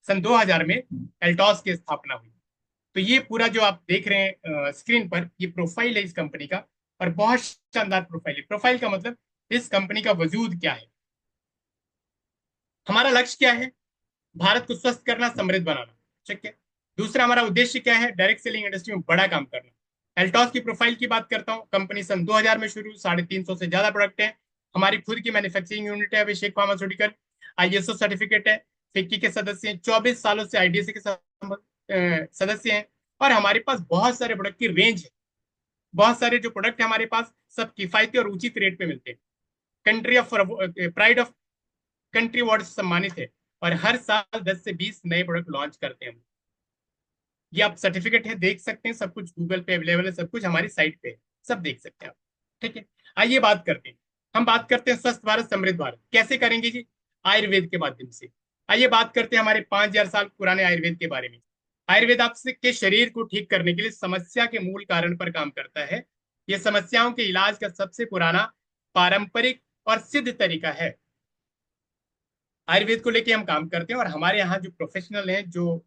सन 2000 में एल्टॉस की स्थापना हुई। तो ये पूरा जो आप देख रहे हैं स्क्रीन पर, ये प्रोफाइल है इस कंपनी का, और बहुत शानदार प्रोफाइल है। प्रोफाइल का मतलब इस कंपनी का वजूद क्या है, हमारा लक्ष्य क्या है, भारत को स्वस्थ करना, समृद्ध बनाना। ठीक है। दूसरा हमारा उद्देश्य क्या है, डायरेक्ट सेलिंग इंडस्ट्री में बड़ा काम करना। एल्टॉस की प्रोफाइल की बात करता हूं, कंपनी सन 2000 में शुरू, 350 से ज्यादा प्रोडक्ट है। हमारी खुद की मैन्युफैक्चरिंग यूनिट है अभिषेक फार्मास्यूटिकल, आईएसओ सर्टिफिकेट है, फिक्की के सदस्य हैं, 24 सालों से आईडीसी के साथ सदस्य हैं, और हमारे पास बहुत सारे प्रोडक्ट की रेंज है। बहुत सारे जो प्रोडक्ट है हमारे पास सब किफायती और उचित रेट पे मिलते हैं। Country of pride of country award सम्मानित है, और हर साल 10 से 20 नए प्रोडक्ट लॉन्च करते हैं हम। ये आप सर्टिफिकेट है, देख सकते हैं, सब कुछ गूगल पे अवेलेबल है, सब कुछ हमारी साइट पे है, सब देख सकते हैं आप। ठीक है, आइए बात करते हैं। हम बात करते हैं स्वस्थ भारत समृद्ध भारत कैसे करेंगे जी? आयुर्वेद के माध्यम से। आइए बात करते हैं हमारे 5,000 साल पुराने आयुर्वेद के बारे में। आयुर्वेद आपके शरीर को ठीक करने के लिए समस्या के मूल कारण पर काम करता है। यह समस्याओं के इलाज का सबसे पुराना, पारंपरिक और सिद्ध तरीका है। आयुर्वेद को लेके हम काम करते हैं, और हमारे यहाँ जो प्रोफेशनल हैं, जो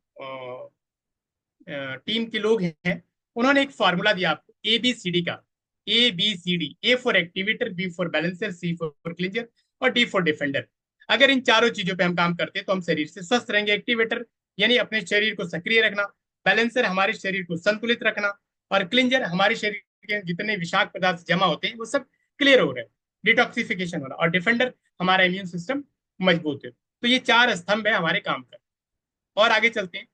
टीम के लोग हैं, उन्होंने एक फॉर्मूला दिया आपको ABCD का। ABCD, A for activator, B for balancer, C for cleanser, और D फॉर डिफेंडर। अगर इन चारों चीजों पे हम काम करते हैं तो हम शरीर से स्वस्थ रहेंगे। एक्टिवेटर यानी अपने शरीर को सक्रिय रखना, बैलेंसर हमारे शरीर को संतुलित रखना, और क्लिंजर हमारे शरीर के जितने विषाक्त पदार्थ जमा होते हैं वो सब क्लियर हो रहे हैं, डिटॉक्सिफिकेशन हो रहा, और डिफेंडर हमारा इम्यून सिस्टम मजबूत है। तो ये चार स्तंभ है हमारे काम का। और आगे चलते हैं।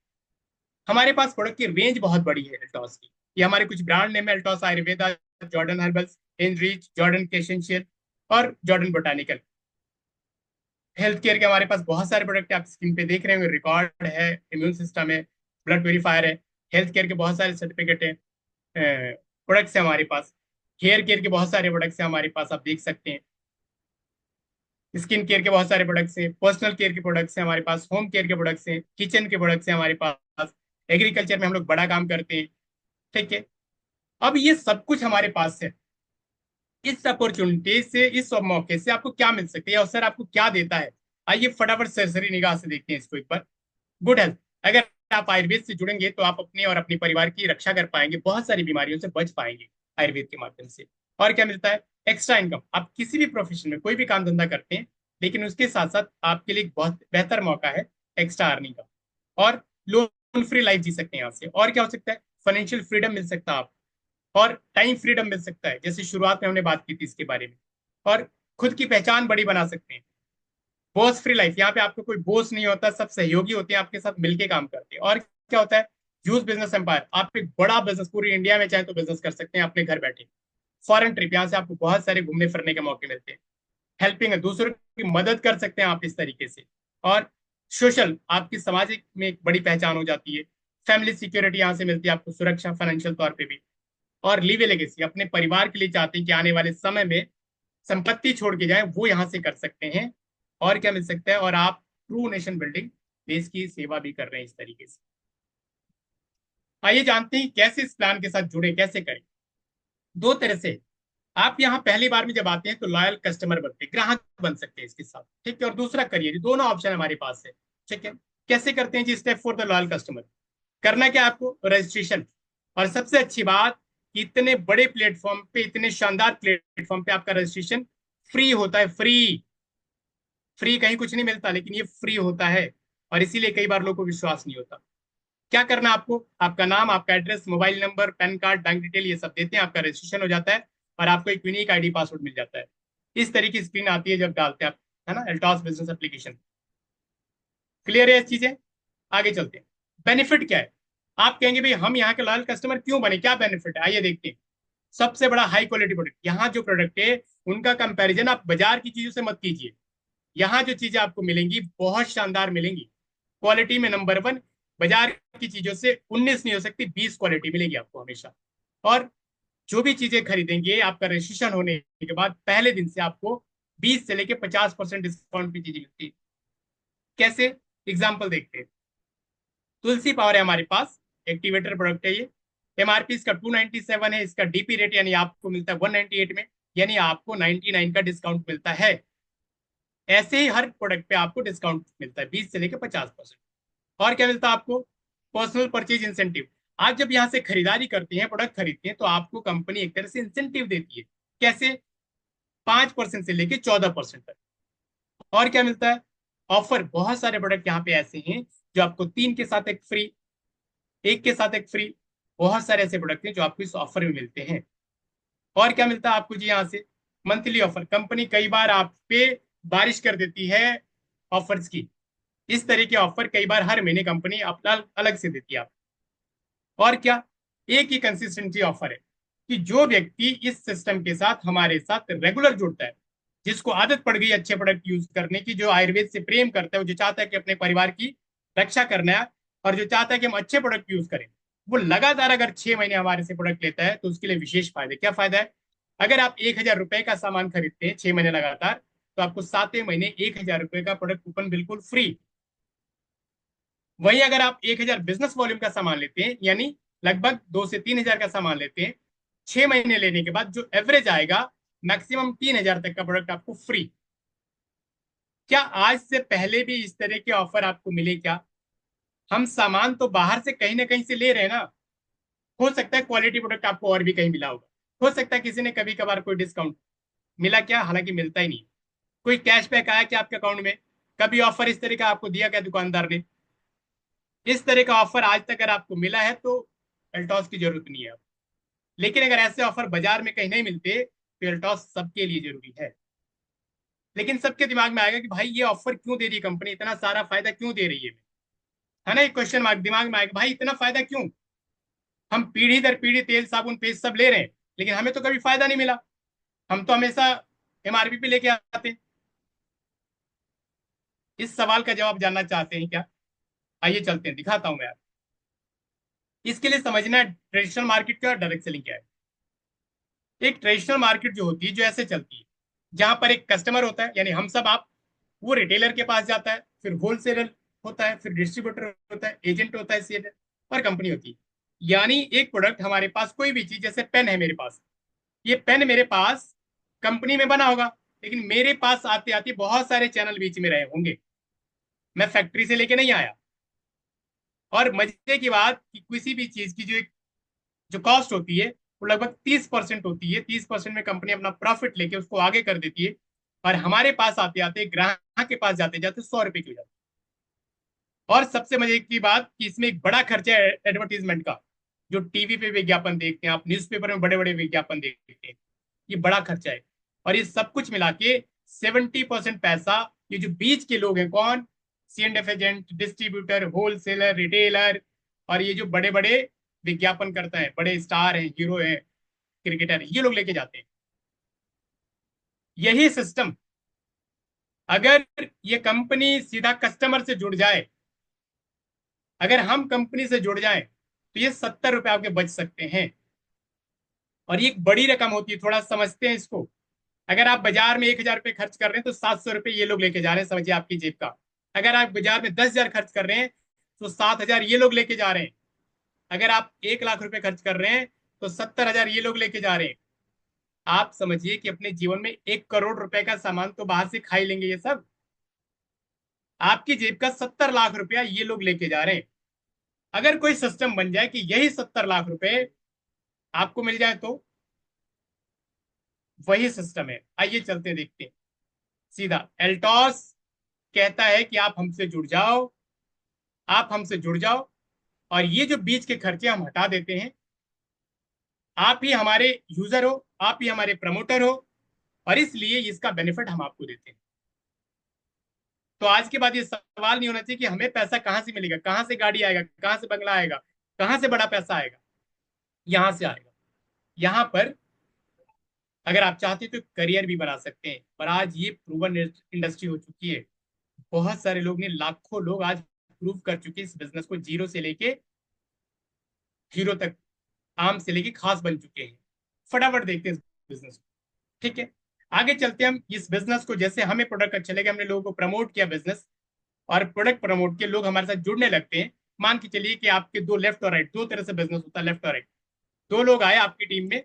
हमारे पास प्रोडक्ट की रेंज बहुत बड़ी है एल्टॉस की। ये हमारे कुछ ब्रांड नेम है: एल्टॉस Ayurveda, Jordan herbals, enrich, Jordan केशेंशियल, और जॉर्डन बोटानिकल। हेल्थ केयर के हमारे पास बहुत सारे प्रोडक्ट आप स्क्रीन पे देख रहे होंगे। रिकॉर्ड है, इम्यून सिस्टम है, ब्लड प्योरीफायर है। हेल्थ केयर के बहुत सारे सर्टिफिकेट है, प्रोडक्ट्स है हमारे पास। हेयर केयर के बहुत सारे प्रोडक्ट्स है हमारे पास, आप देख सकते हैं। स्किन केयर के बहुत सारे प्रोडक्ट्स हैं, पर्सनल केयर के प्रोडक्ट्स हैं हमारे पास, होम केयर के प्रोडक्ट्स हैं, किचन के प्रोडक्ट्स हैं हमारे पास। एग्रीकल्चर में हम लोग बड़ा काम करते हैं। ठीक है, अब ये सब कुछ हमारे पास है। इस अपॉर्चुनिटी से, इस मौके से आपको क्या मिल सकता है, ये अवसर आपको क्या देता है? आइए फटाफट सरसरी निगाह से देखते हैं इसको एक बार। Good health. अगर आप आयुर्वेद से जुड़ेंगे तो आप अपने और अपने परिवार की रक्षा कर पाएंगे, बहुत सारी बीमारियों से बच पाएंगे आयुर्वेद के माध्यम से। और क्या मिलता है? Extra income. आप किसी भी प्रोफेशन में कोई भी काम धंधा करते हैं, लेकिन उसके साथ साथ आपके लिए एक बहुत बेहतर मौका है एक्स्ट्रा अर्निंग का। और लोन फ्री लाइफ जी सकते हैं यहाँ से। और क्या हो सकता है? फाइनेंशियल फ्रीडम मिल सकता है आप, और टाइम फ्रीडम मिल सकता है, जैसे शुरुआत में हमने बात की थी इसके बारे में। और खुद की पहचान बड़ी बना सकते हैं। बॉस फ्री लाइफ, यहाँ पे आपको कोई बॉस नहीं होता, सब सहयोगी होते हैं, आपके साथ मिलके काम करते हैं। और क्या होता है? Huge business empire. आप एक बड़ा बिजनेस पूरी इंडिया में चाहे तो बिजनेस कर सकते हैं अपने घर बैठे। फॉरेन ट्रिप, यहाँ से आपको बहुत सारे घूमने फिरने के मौके मिलते हैं। हेल्पिंग है, दूसरों की मदद कर सकते हैं आप इस तरीके से। और सोशल, आपकी सामाजिक में एक बड़ी पहचान हो जाती है। फैमिली सिक्योरिटी यहाँ से मिलती है आपको, सुरक्षा फाइनेंशियल तौर पे भी। और लीव लेगेसी, अपने परिवार के लिए चाहते हैं कि आने वाले समय में संपत्ति छोड़ के जाए, वो यहाँ से कर सकते हैं। और क्या मिल सकता है? और आप ट्रू नेशन बिल्डिंग, देश की सेवा भी कर रहे हैं इस तरीके से। आइए जानते हैं कैसे इस प्लान के साथ जुड़े, कैसे करें। दो तरह से। आप यहाँ पहली बार में जब आते हैं तो लॉयल कस्टमर बनते हैं, ग्राहक बन सकते हैं इसके साथ। ठीक है, और दूसरा करियर, दोनों ऑप्शन हमारे पास है। ठीक है, कैसे करते हैं जी? Step for the loyal customer. करना क्या आपको? रजिस्ट्रेशन। और सबसे अच्छी बात, इतने बड़े प्लेटफॉर्म पे, इतने शानदार प्लेटफॉर्म पे आपका रजिस्ट्रेशन फ्री होता है। फ्री। फ्री कहीं कुछ नहीं मिलता, लेकिन ये फ्री होता है, और इसीलिए कई बार लोगों को विश्वास नहीं होता। क्या करना आपको? आपका नाम, आपका address, mobile number, pan card, bank detail, ये सब देते हैं, आपका रजिस्ट्रेशन हो जाता है, और आपको एक यूनिक आईडी पासवर्ड मिल जाता है। इस तरीके की स्क्रीन आती है जब डालते हैं आप, है ना, एल्टॉस बिजनेस एप्लीकेशन। क्लियर है चीजें? आगे चलते हैं। बेनिफिट क्या है? आप कहेंगे भाई हम यहाँ के लॉयल कस्टमर क्यों बने, क्या बेनिफिट है? आइए देखते हैं। सबसे बड़ा, हाई क्वालिटी प्रोडक्ट। यहाँ जो प्रोडक्ट है उनका कंपैरिजन आप बाजार की चीजों से मत कीजिए। यहाँ जो चीजें आपको मिलेंगी बहुत शानदार मिलेंगी। क्वालिटी में नंबर वन। बाजार की चीजों से 19 नहीं हो सकती, 20 क्वालिटी मिलेगी आपको हमेशा। और जो भी चीजें खरीदेंगे, आपका रजिस्ट्रेशन होने के बाद पहले दिन से आपको 20 से लेके 50% डिस्काउंट की चीजें मिलती है। कैसे? एग्जाम्पल देखते हैं। तुलसी पावर है हमारे पास, एक्टिवेटर प्रोडक्ट है ये। एमआरपी इसका 297 है, इसका डीपी रेट यानी आपको मिलता है 198 में, यानी आपको 99 का डिस्काउंट मिलता है। ऐसे ही हर प्रोडक्ट पे आपको डिस्काउंट मिलता है 20 से लेकर 50%। और क्या मिलता है आपको? Personal purchase incentive. आप जब यहाँ से खरीदारी करते हैं, प्रोडक्ट खरीदते हैं, तो आपको कंपनी एक तरह से इंसेंटिव देती है। कैसे? 5% से लेकर 14% तक। और क्या मिलता है? ऑफर। बहुत सारे प्रोडक्ट यहाँ पे ऐसे हैं जो आपको 3 के साथ एक फ्री, 1 के साथ एक फ्री। बहुत सारे ऐसे प्रोडक्ट हैं जो आपको इस ऑफर में मिलते हैं। और क्या मिलता है आपको जी यहाँ से? Monthly offer. कंपनी कई बार आप पे बारिश कर देती है ऑफर्स की। इस तरह के ऑफर कई बार हर महीने कंपनी अपना अलग से देती है आप। और क्या, एक ही कंसिस्टेंसी ऑफर है कि जो व्यक्ति इस सिस्टम के साथ हमारे साथ रेगुलर जुड़ता है, जिसको आदत पड़ गई अच्छे प्रोडक्ट यूज करने की, जो आयुर्वेद से प्रेम करता है, जो चाहता है कि अपने परिवार की रक्षा करना है, और जो चाहता है कि हम अच्छे प्रोडक्ट यूज करें, वो लगातार अगर 6 महीने हमारे से प्रोडक्ट लेता है तो उसके लिए विशेष फायदे। क्या फायदा है? अगर आप 1,000 रुपए का सामान खरीदते हैं 6 महीने लगातार, तो आपको 7वें महीने 1,000 रुपए का प्रोडक्ट कूपन बिल्कुल फ्री। वहीं अगर आप 1,000 बिजनेस वॉल्यूम का सामान लेते हैं, यानी लगभग 2 से 3 हजार का सामान लेते हैं, 6 महीने लेने के बाद जो एवरेज आएगा, मैक्सिमम 3,000 तक का प्रोडक्ट आपको फ्री। क्या आज से पहले भी इस तरह के ऑफर आपको मिले क्या? हम सामान तो बाहर से कहीं ना कहीं से ले रहे हैं ना। हो सकता है क्वालिटी प्रोडक्ट आपको और भी कहीं मिला होगा, हो सकता है किसी ने कभी कभार कोई डिस्काउंट मिला क्या, हालांकि मिलता ही नहीं। कोई कैशबैक आया क्या आपके अकाउंट में? कभी ऑफर इस तरह का आपको दिया क्या दुकानदार ने? इस तरह का ऑफर आज तक अगर आपको मिला है तो एल्टॉस की जरूरत नहीं है। लेकिन अगर ऐसे ऑफर बाजार में कहीं नहीं मिलते तो एल्टॉस सबके लिए जरूरी है। लेकिन सबके दिमाग में आएगा कि भाई ये ऑफर क्यों दे रही है कंपनी, इतना सारा फायदा क्यों दे रही है ना? एक क्वेश्चन मार्क दिमाग में आएगा, भाई इतना फायदा क्यों? हम पीढ़ी दर पीढ़ी तेल साबुन पेस्ट सब ले रहे हैं, लेकिन हमें तो कभी फायदा नहीं मिला। हम तो हमेशा एमआरपी पे लेके आते हैं। इस सवाल का जवाब जानना चाहते हैं क्या? आइए चलते हैं, दिखाता हूं मैं आपको। इसके लिए समझना है ट्रेडिशनल मार्केट क्या और डायरेक्ट सेलिंग क्या है। एक ट्रेडिशनल मार्केट जो होती है, जो ऐसे चलती है, जहां पर एक कस्टमर होता है, यानी हम सब आप, वो रिटेलर के पास जाता है, फिर होलसेलर होता है, फिर डिस्ट्रीब्यूटर होता है, एजेंट होता है, सेलर, और कंपनी होती है। यानी एक प्रोडक्ट हमारे पास, कोई भी चीज, जैसे पेन है मेरे पास, ये पेन मेरे पास कंपनी में बना होगा, लेकिन मेरे पास आते आते बहुत सारे चैनल बीच में रहे होंगे। मैं फैक्ट्री से लेके नहीं आया। और मजे की बात कि किसी भी चीज की जो कॉस्ट होती है, वो लगभग 30% होती है। 30% में कंपनी अपना प्रॉफिट लेके उसको आगे कर देती है, और हमारे पास आते आते, ग्राहक के पास जाते जाते 100 रुपए की हो जाती है। और सबसे मजे की बात कि इसमें एक बड़ा खर्चा है एडवर्टीजमेंट का। जो टीवी पे विज्ञापन देखते हैं आप, न्यूज़पेपर में बड़े बड़े विज्ञापन देखते हैं, ये बड़ा खर्चा है। और ये सब कुछ मिला के 70% पैसा ये जो बीच के लोग हैं, कौन? C&F agent, distributor, wholesaler, retailer, और ये जो बड़े बड़े विज्ञापन करता है, बड़े स्टार हैं, हीरो हैं, क्रिकेटर, ये लोग लेके जाते हैं। यही सिस्टम अगर ये कंपनी सीधा कस्टमर से जुड़ जाए, अगर हम कंपनी से जुड़ जाए, तो ये 70 रुपए आपके बच सकते हैं। और ये एक बड़ी रकम होती है, थोड़ा समझते हैं इसको। अगर आप बाजार में 1,000 रुपये खर्च कर रहे हैं तो 700 रुपये ये लोग लेके जा रहे हैं, समझिए आपकी जेब का। अगर आप बाजार में 10,000 खर्च कर रहे हैं तो 7,000 ये लोग लेके जा रहे हैं। अगर आप 1,00,000 रुपए खर्च कर रहे हैं तो 70,000 ये लोग लेके जा रहे हैं। आप समझिए कि अपने जीवन में 1 करोड़ रुपए का सामान तो बाहर से खा ही लेंगे ये सब, आपकी जेब का 70 लाख रुपया ये लोग लेके जा रहे हैं। अगर कोई सिस्टम बन जाए कि यही 70 लाख रुपए आपको मिल जाए, तो वही सिस्टम है। आइए चलते देखते हैं। सीधा एल्टॉस कहता है कि आप हमसे जुड़ जाओ, आप हमसे जुड़ जाओ, और ये जो बीच के खर्चे हम हटा देते हैं। आप ही हमारे यूजर हो, आप ही हमारे प्रमोटर हो, और इसलिए इसका बेनिफिट हम आपको देते हैं। तो आज के बाद ये सवाल नहीं होना चाहिए कि हमें पैसा कहां से मिलेगा, कहां से गाड़ी आएगा, कहां से बंगला आएगा, कहां से बड़ा पैसा आएगा। यहां से आएगा। यहां पर अगर आप चाहते तो करियर भी बना सकते हैं। पर आज ये प्रूवन इंडस्ट्री हो चुकी है। बहुत सारे लोग ने, लाखों लोग आज प्रूव कर चुके हैं इस बिजनेस को, जीरो से लेके हीरो तक, आम से लेके खास बन चुके हैं। फटाफट देखते हैं इस बिजनेस को। ठीक है, आगे चलते हैं हम इस बिजनेस को। जैसे हमें प्रोडक्ट अच्छे लगे, हमने लोगों को प्रमोट किया बिजनेस, और प्रोडक्ट प्रमोट के लोग हमारे साथ जुड़ने लगते हैं। मान के चलिए कि आपके दो लेफ्ट और राइट, दो तरह से बिजनेस होता है, लेफ्ट और राइट। दो लोग आए आपकी टीम में,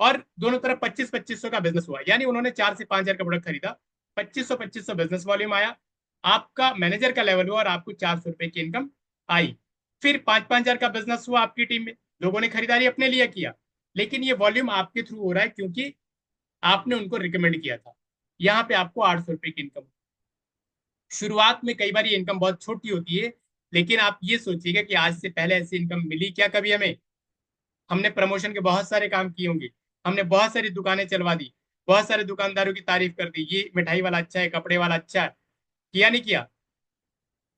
और दोनों तरफ 25-25 सौ का बिजनेस हुआ, यानी उन्होंने 4 से 5 हजार का प्रोडक्ट खरीदा। 2500 बिजनेस वॉल्यूम आया, आपका मैनेजर का लेवल हुआ, और आपको 400 रुपए की इनकम आई। फिर 5-5 हजार का बिजनेस हुआ आपकी टीम में, लोगों ने खरीदारी अपने लिए किया, लेकिन ये वॉल्यूम आपके थ्रू हो रहा है क्योंकि आपने उनको रिकमेंड किया था। यहाँ पे आपको 800 रुपए की इनकम। शुरुआत में कई बार ये इनकम बहुत छोटी होती है, लेकिन आप ये सोचिएगा कि आज से पहले ऐसी इनकम मिली क्या कभी हमें? हमने प्रमोशन के बहुत सारे काम किए होंगे, हमने बहुत सारी दुकानें चलवा दी, बहुत सारे दुकानदारों की तारीफ कर दी, ये मिठाई वाला अच्छा है, कपड़े वाला अच्छा है, किया नहीं किया?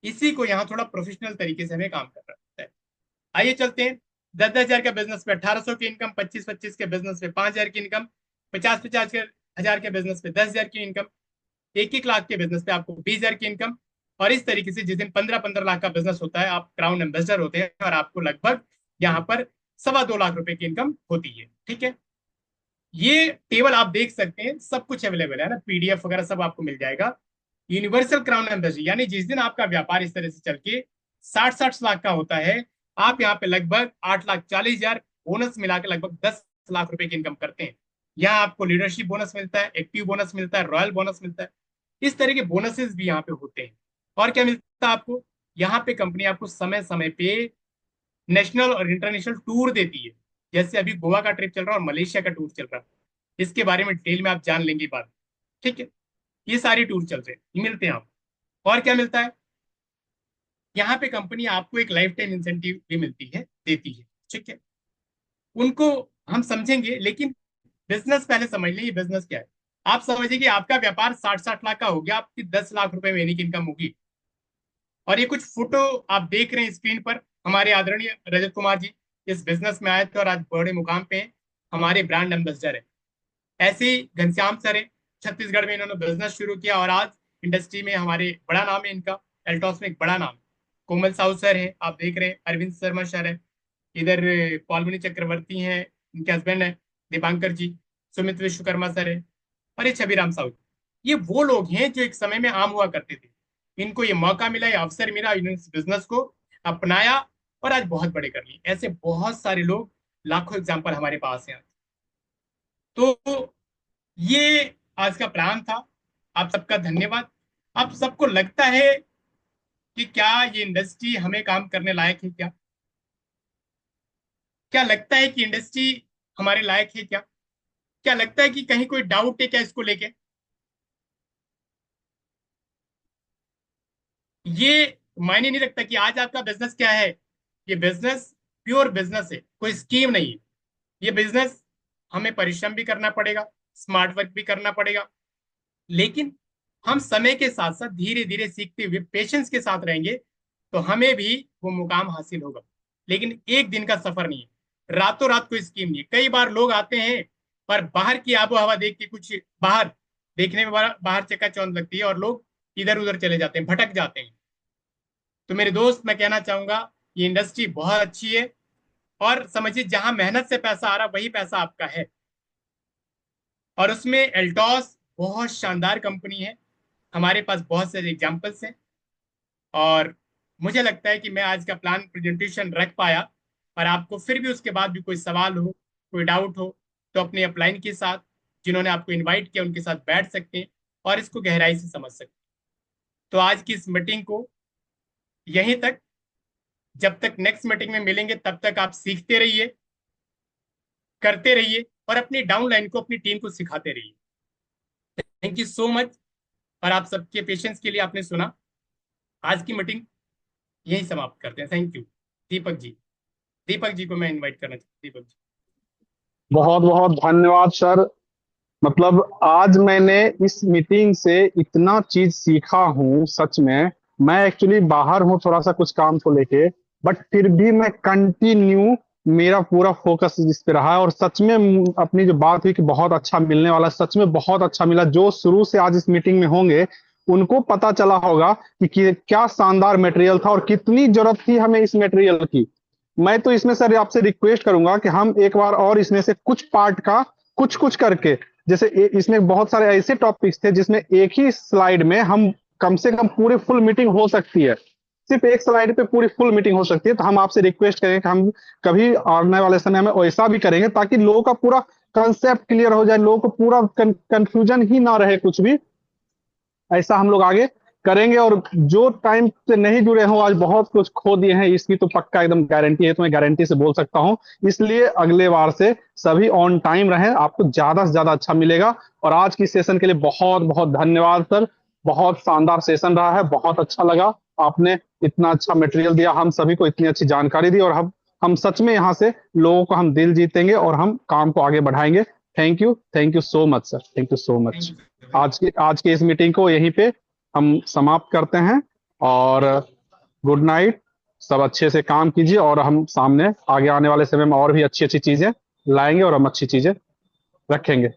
इसी को यहाँ थोड़ा प्रोफेशनल तरीके से हमें काम करना होता है। आइए चलते हैं। 10,000 के बिजनेस पे 1,800 की इनकम, 25,25 के बिजनेस पे 5,000 की इनकम, 50,50 के हजार के बिजनेस पे 10,000 की इनकम, 1,1 लाख के बिजनेस पे आपको 20,000 की इनकम। और इस तरीके से जिस दिन 15-15 लाख का बिजनेस होता है, आप क्राउन एम्बेसडर होते हैं और आपको लगभग यहाँ पर 2.25 लाख रुपए की इनकम होती है। ठीक है, ये टेबल आप देख सकते हैं, सब कुछ अवेलेबल है ना, पीडीएफ वगैरह सब आपको मिल जाएगा। यूनिवर्सल क्राउन एम्बेसडर यानी जिस दिन आपका व्यापार इस तरह से चल के 60-60 लाख का होता है, आप यहाँ पे लगभग 8,40,000 बोनस मिला के लगभग 10 लाख रुपए की इनकम करते हैं। यहाँ आपको लीडरशिप बोनस मिलता है, एक्टिव बोनस मिलता है, रॉयल बोनस मिलता है। इस तरह के बोनसेस भी यहाँ पे होते हैं। और क्या मिलता है आपको, यहाँ पे कंपनी आपको समय समय पे नेशनल और इंटरनेशनल टूर देती है। जैसे अभी गोवा का ट्रिप चल रहा है और मलेशिया का टूर चल रहा है, इसके बारे में डिटेल में आप जान लेंगे बाद। ठीक है, ये सारी टूर चल रहे हैं, मिलते हैं आपको। और क्या मिलता है, यहाँ पे कंपनी आपको एक लाइफ टाइम इंसेंटिव भी मिलती है, देती है। ठीक है, उनको हम समझेंगे, लेकिन बिजनेस पहले समझ लीजिए बिजनेस क्या है। आप समझिए कि आपका व्यापार 60-60 लाख का हो गया, आपकी 10 लाख रुपए महीने की इनकम होगी। और ये कुछ फोटो आप देख रहे हैं स्क्रीन पर, हमारे आदरणीय रजत कुमार जी इस बिजनेस में आए थे और आज बड़े मुकाम पे हैं, हमारे ब्रांड एम्बेसडर है। ऐसे ही घनश्याम सर है, छत्तीसगढ़ में इन्होंने बिजनेस शुरू किया और आज इंडस्ट्री में हमारे बड़ा नाम है इनका, एल्टॉस में एक बड़ा नाम। कोमल साहू सर है, आप देख रहे हैं, अरविंद शर्मा सर है इधर, पॉलमनी चक्रवर्ती हैं, इनके हस्बैंड है दीपांकर जी, सुमित विश्वकर्मा सर है, और ये छबीराम साहू। ये वो लोग हैं जो एक समय में आम हुआ करते थे, इनको ये मौका मिला, ये अवसर मिला, इन्होंने इस बिजनेस को अपनाया और आज बहुत बड़े कर लिए। ऐसे बहुत सारे लोग, लाखों एग्जाम्पल हमारे पास हैं। तो ये आज का प्लान था। आप सबका धन्यवाद। आप सबको लगता है कि क्या ये इंडस्ट्री हमें काम करने लायक है क्या? क्या लगता है कि इंडस्ट्री हमारे लायक है क्या? क्या लगता है कि कहीं कोई डाउट है क्या इसको लेके? ये मायने नहीं रखता कि आज आपका बिजनेस क्या है, ये बिजनेस प्योर बिजनेस है, कोई स्कीम नहीं है। ये बिजनेस हमें परिश्रम भी करना पड़ेगा, स्मार्ट वर्क भी करना पड़ेगा, लेकिन हम समय के साथ साथ धीरे धीरे सीखते हुए पेशेंस के साथ रहेंगे तो हमें भी वो मुकाम हासिल होगा। लेकिन एक दिन का सफर नहीं है, रातों रात कोई स्कीम नहीं है। कई बार लोग आते हैं पर बाहर की आबो हवा देख के, कुछ बाहर देखने में बाहर चकाचौंध लगती है और लोग इधर उधर चले जाते हैं, भटक जाते हैं। तो मेरे दोस्त, मैं कहना चाहूंगा ये इंडस्ट्री बहुत अच्छी है, और समझिए जहां मेहनत से पैसा आ रहा वही पैसा आपका है। और उसमें एल्टॉस बहुत शानदार कंपनी है, हमारे पास बहुत सारे एग्जाम्पल्स हैं। और मुझे लगता है कि मैं आज का प्लान प्रेजेंटेशन रख पाया, और आपको फिर भी उसके बाद भी कोई सवाल हो, कोई डाउट हो, तो अपने अपलाइन के साथ, जिन्होंने आपको इनवाइट किया उनके साथ बैठ सकते हैं और इसको गहराई से समझ सकते हैं। तो आज की इस मीटिंग को यहीं तक, जब तक नेक्स्ट मीटिंग में मिलेंगे तब तक आप सीखते रहिए, करते रहिए और अपनी डाउनलाइन को, अपनी टीम को सिखाते रहिए। थैंक यू सो मच, और आप सबके पेशेंस के लिए आपने सुना। आज की मीटिंग यही समाप्त करते हैं। Thank you. दीपक जी, दीपक जी को मैं इनवाइट करना चाहता हूँ। दीपक जी। बहुत बहुत धन्यवाद सर। मतलब आज मैंने इस मीटिंग से इतना चीज सीखा हूँ सच में। मैं एक्चुअली बाहर हूँ थोड़ा सा कुछ काम को लेके, बट फिर भी मैं कंटिन्यू, मेरा पूरा फोकस इस पे रहा है। और सच में अपनी जो बात हुई कि बहुत अच्छा मिलने वाला है, सच में बहुत अच्छा मिला। जो शुरू से आज इस मीटिंग में होंगे उनको पता चला होगा कि क्या शानदार मटेरियल था और कितनी जरूरत थी हमें इस मटेरियल की। मैं तो इसमें सर आपसे रिक्वेस्ट करूंगा कि हम एक बार और इसमें से कुछ पार्ट का कुछ कुछ करके, जैसे इसमें बहुत सारे ऐसे टॉपिक्स थे जिसमें एक ही स्लाइड में हम कम से कम पूरी फुल मीटिंग हो सकती है, सिर्फ एक स्लाइड पे पूरी फुल मीटिंग हो सकती है। तो हम आपसे रिक्वेस्ट करेंगे कि हम कभी आने वाले समय में वैसा भी करेंगे ताकि लोगों का पूरा कंसेप्ट क्लियर हो जाए, लोगों को पूरा कंफ्यूजन ही ना रहे कुछ भी। ऐसा हम लोग आगे करेंगे। और जो टाइम से नहीं जुड़े हो, आज बहुत कुछ खो दिए हैं, इसकी तो पक्का एकदम गारंटी है, तो मैं गारंटी से बोल सकता हूं। इसलिए अगले बार से सभी ऑन टाइम रहें, आपको ज्यादा से ज्यादा अच्छा मिलेगा। और आज की सेशन के लिए बहुत बहुत धन्यवाद सर। बहुत शानदार सेशन रहा है, बहुत अच्छा लगा। आपने इतना अच्छा मटेरियल दिया, हम सभी को इतनी अच्छी जानकारी दी, और हम सच में यहाँ से लोगों को हम दिल जीतेंगे और हम काम को आगे बढ़ाएंगे। Thank you so much sir, thank you so thank much. You. आज की इस मीटिंग को यहीं पे हम समाप्त करते हैं। और गुड नाइट, सब अच्छे से काम कीजिए, और हम सामने आगे आने वाले समय में और भी अच्छी अच्छी चीजें लाएंगे, और हम अच्छी चीजें रखेंगे।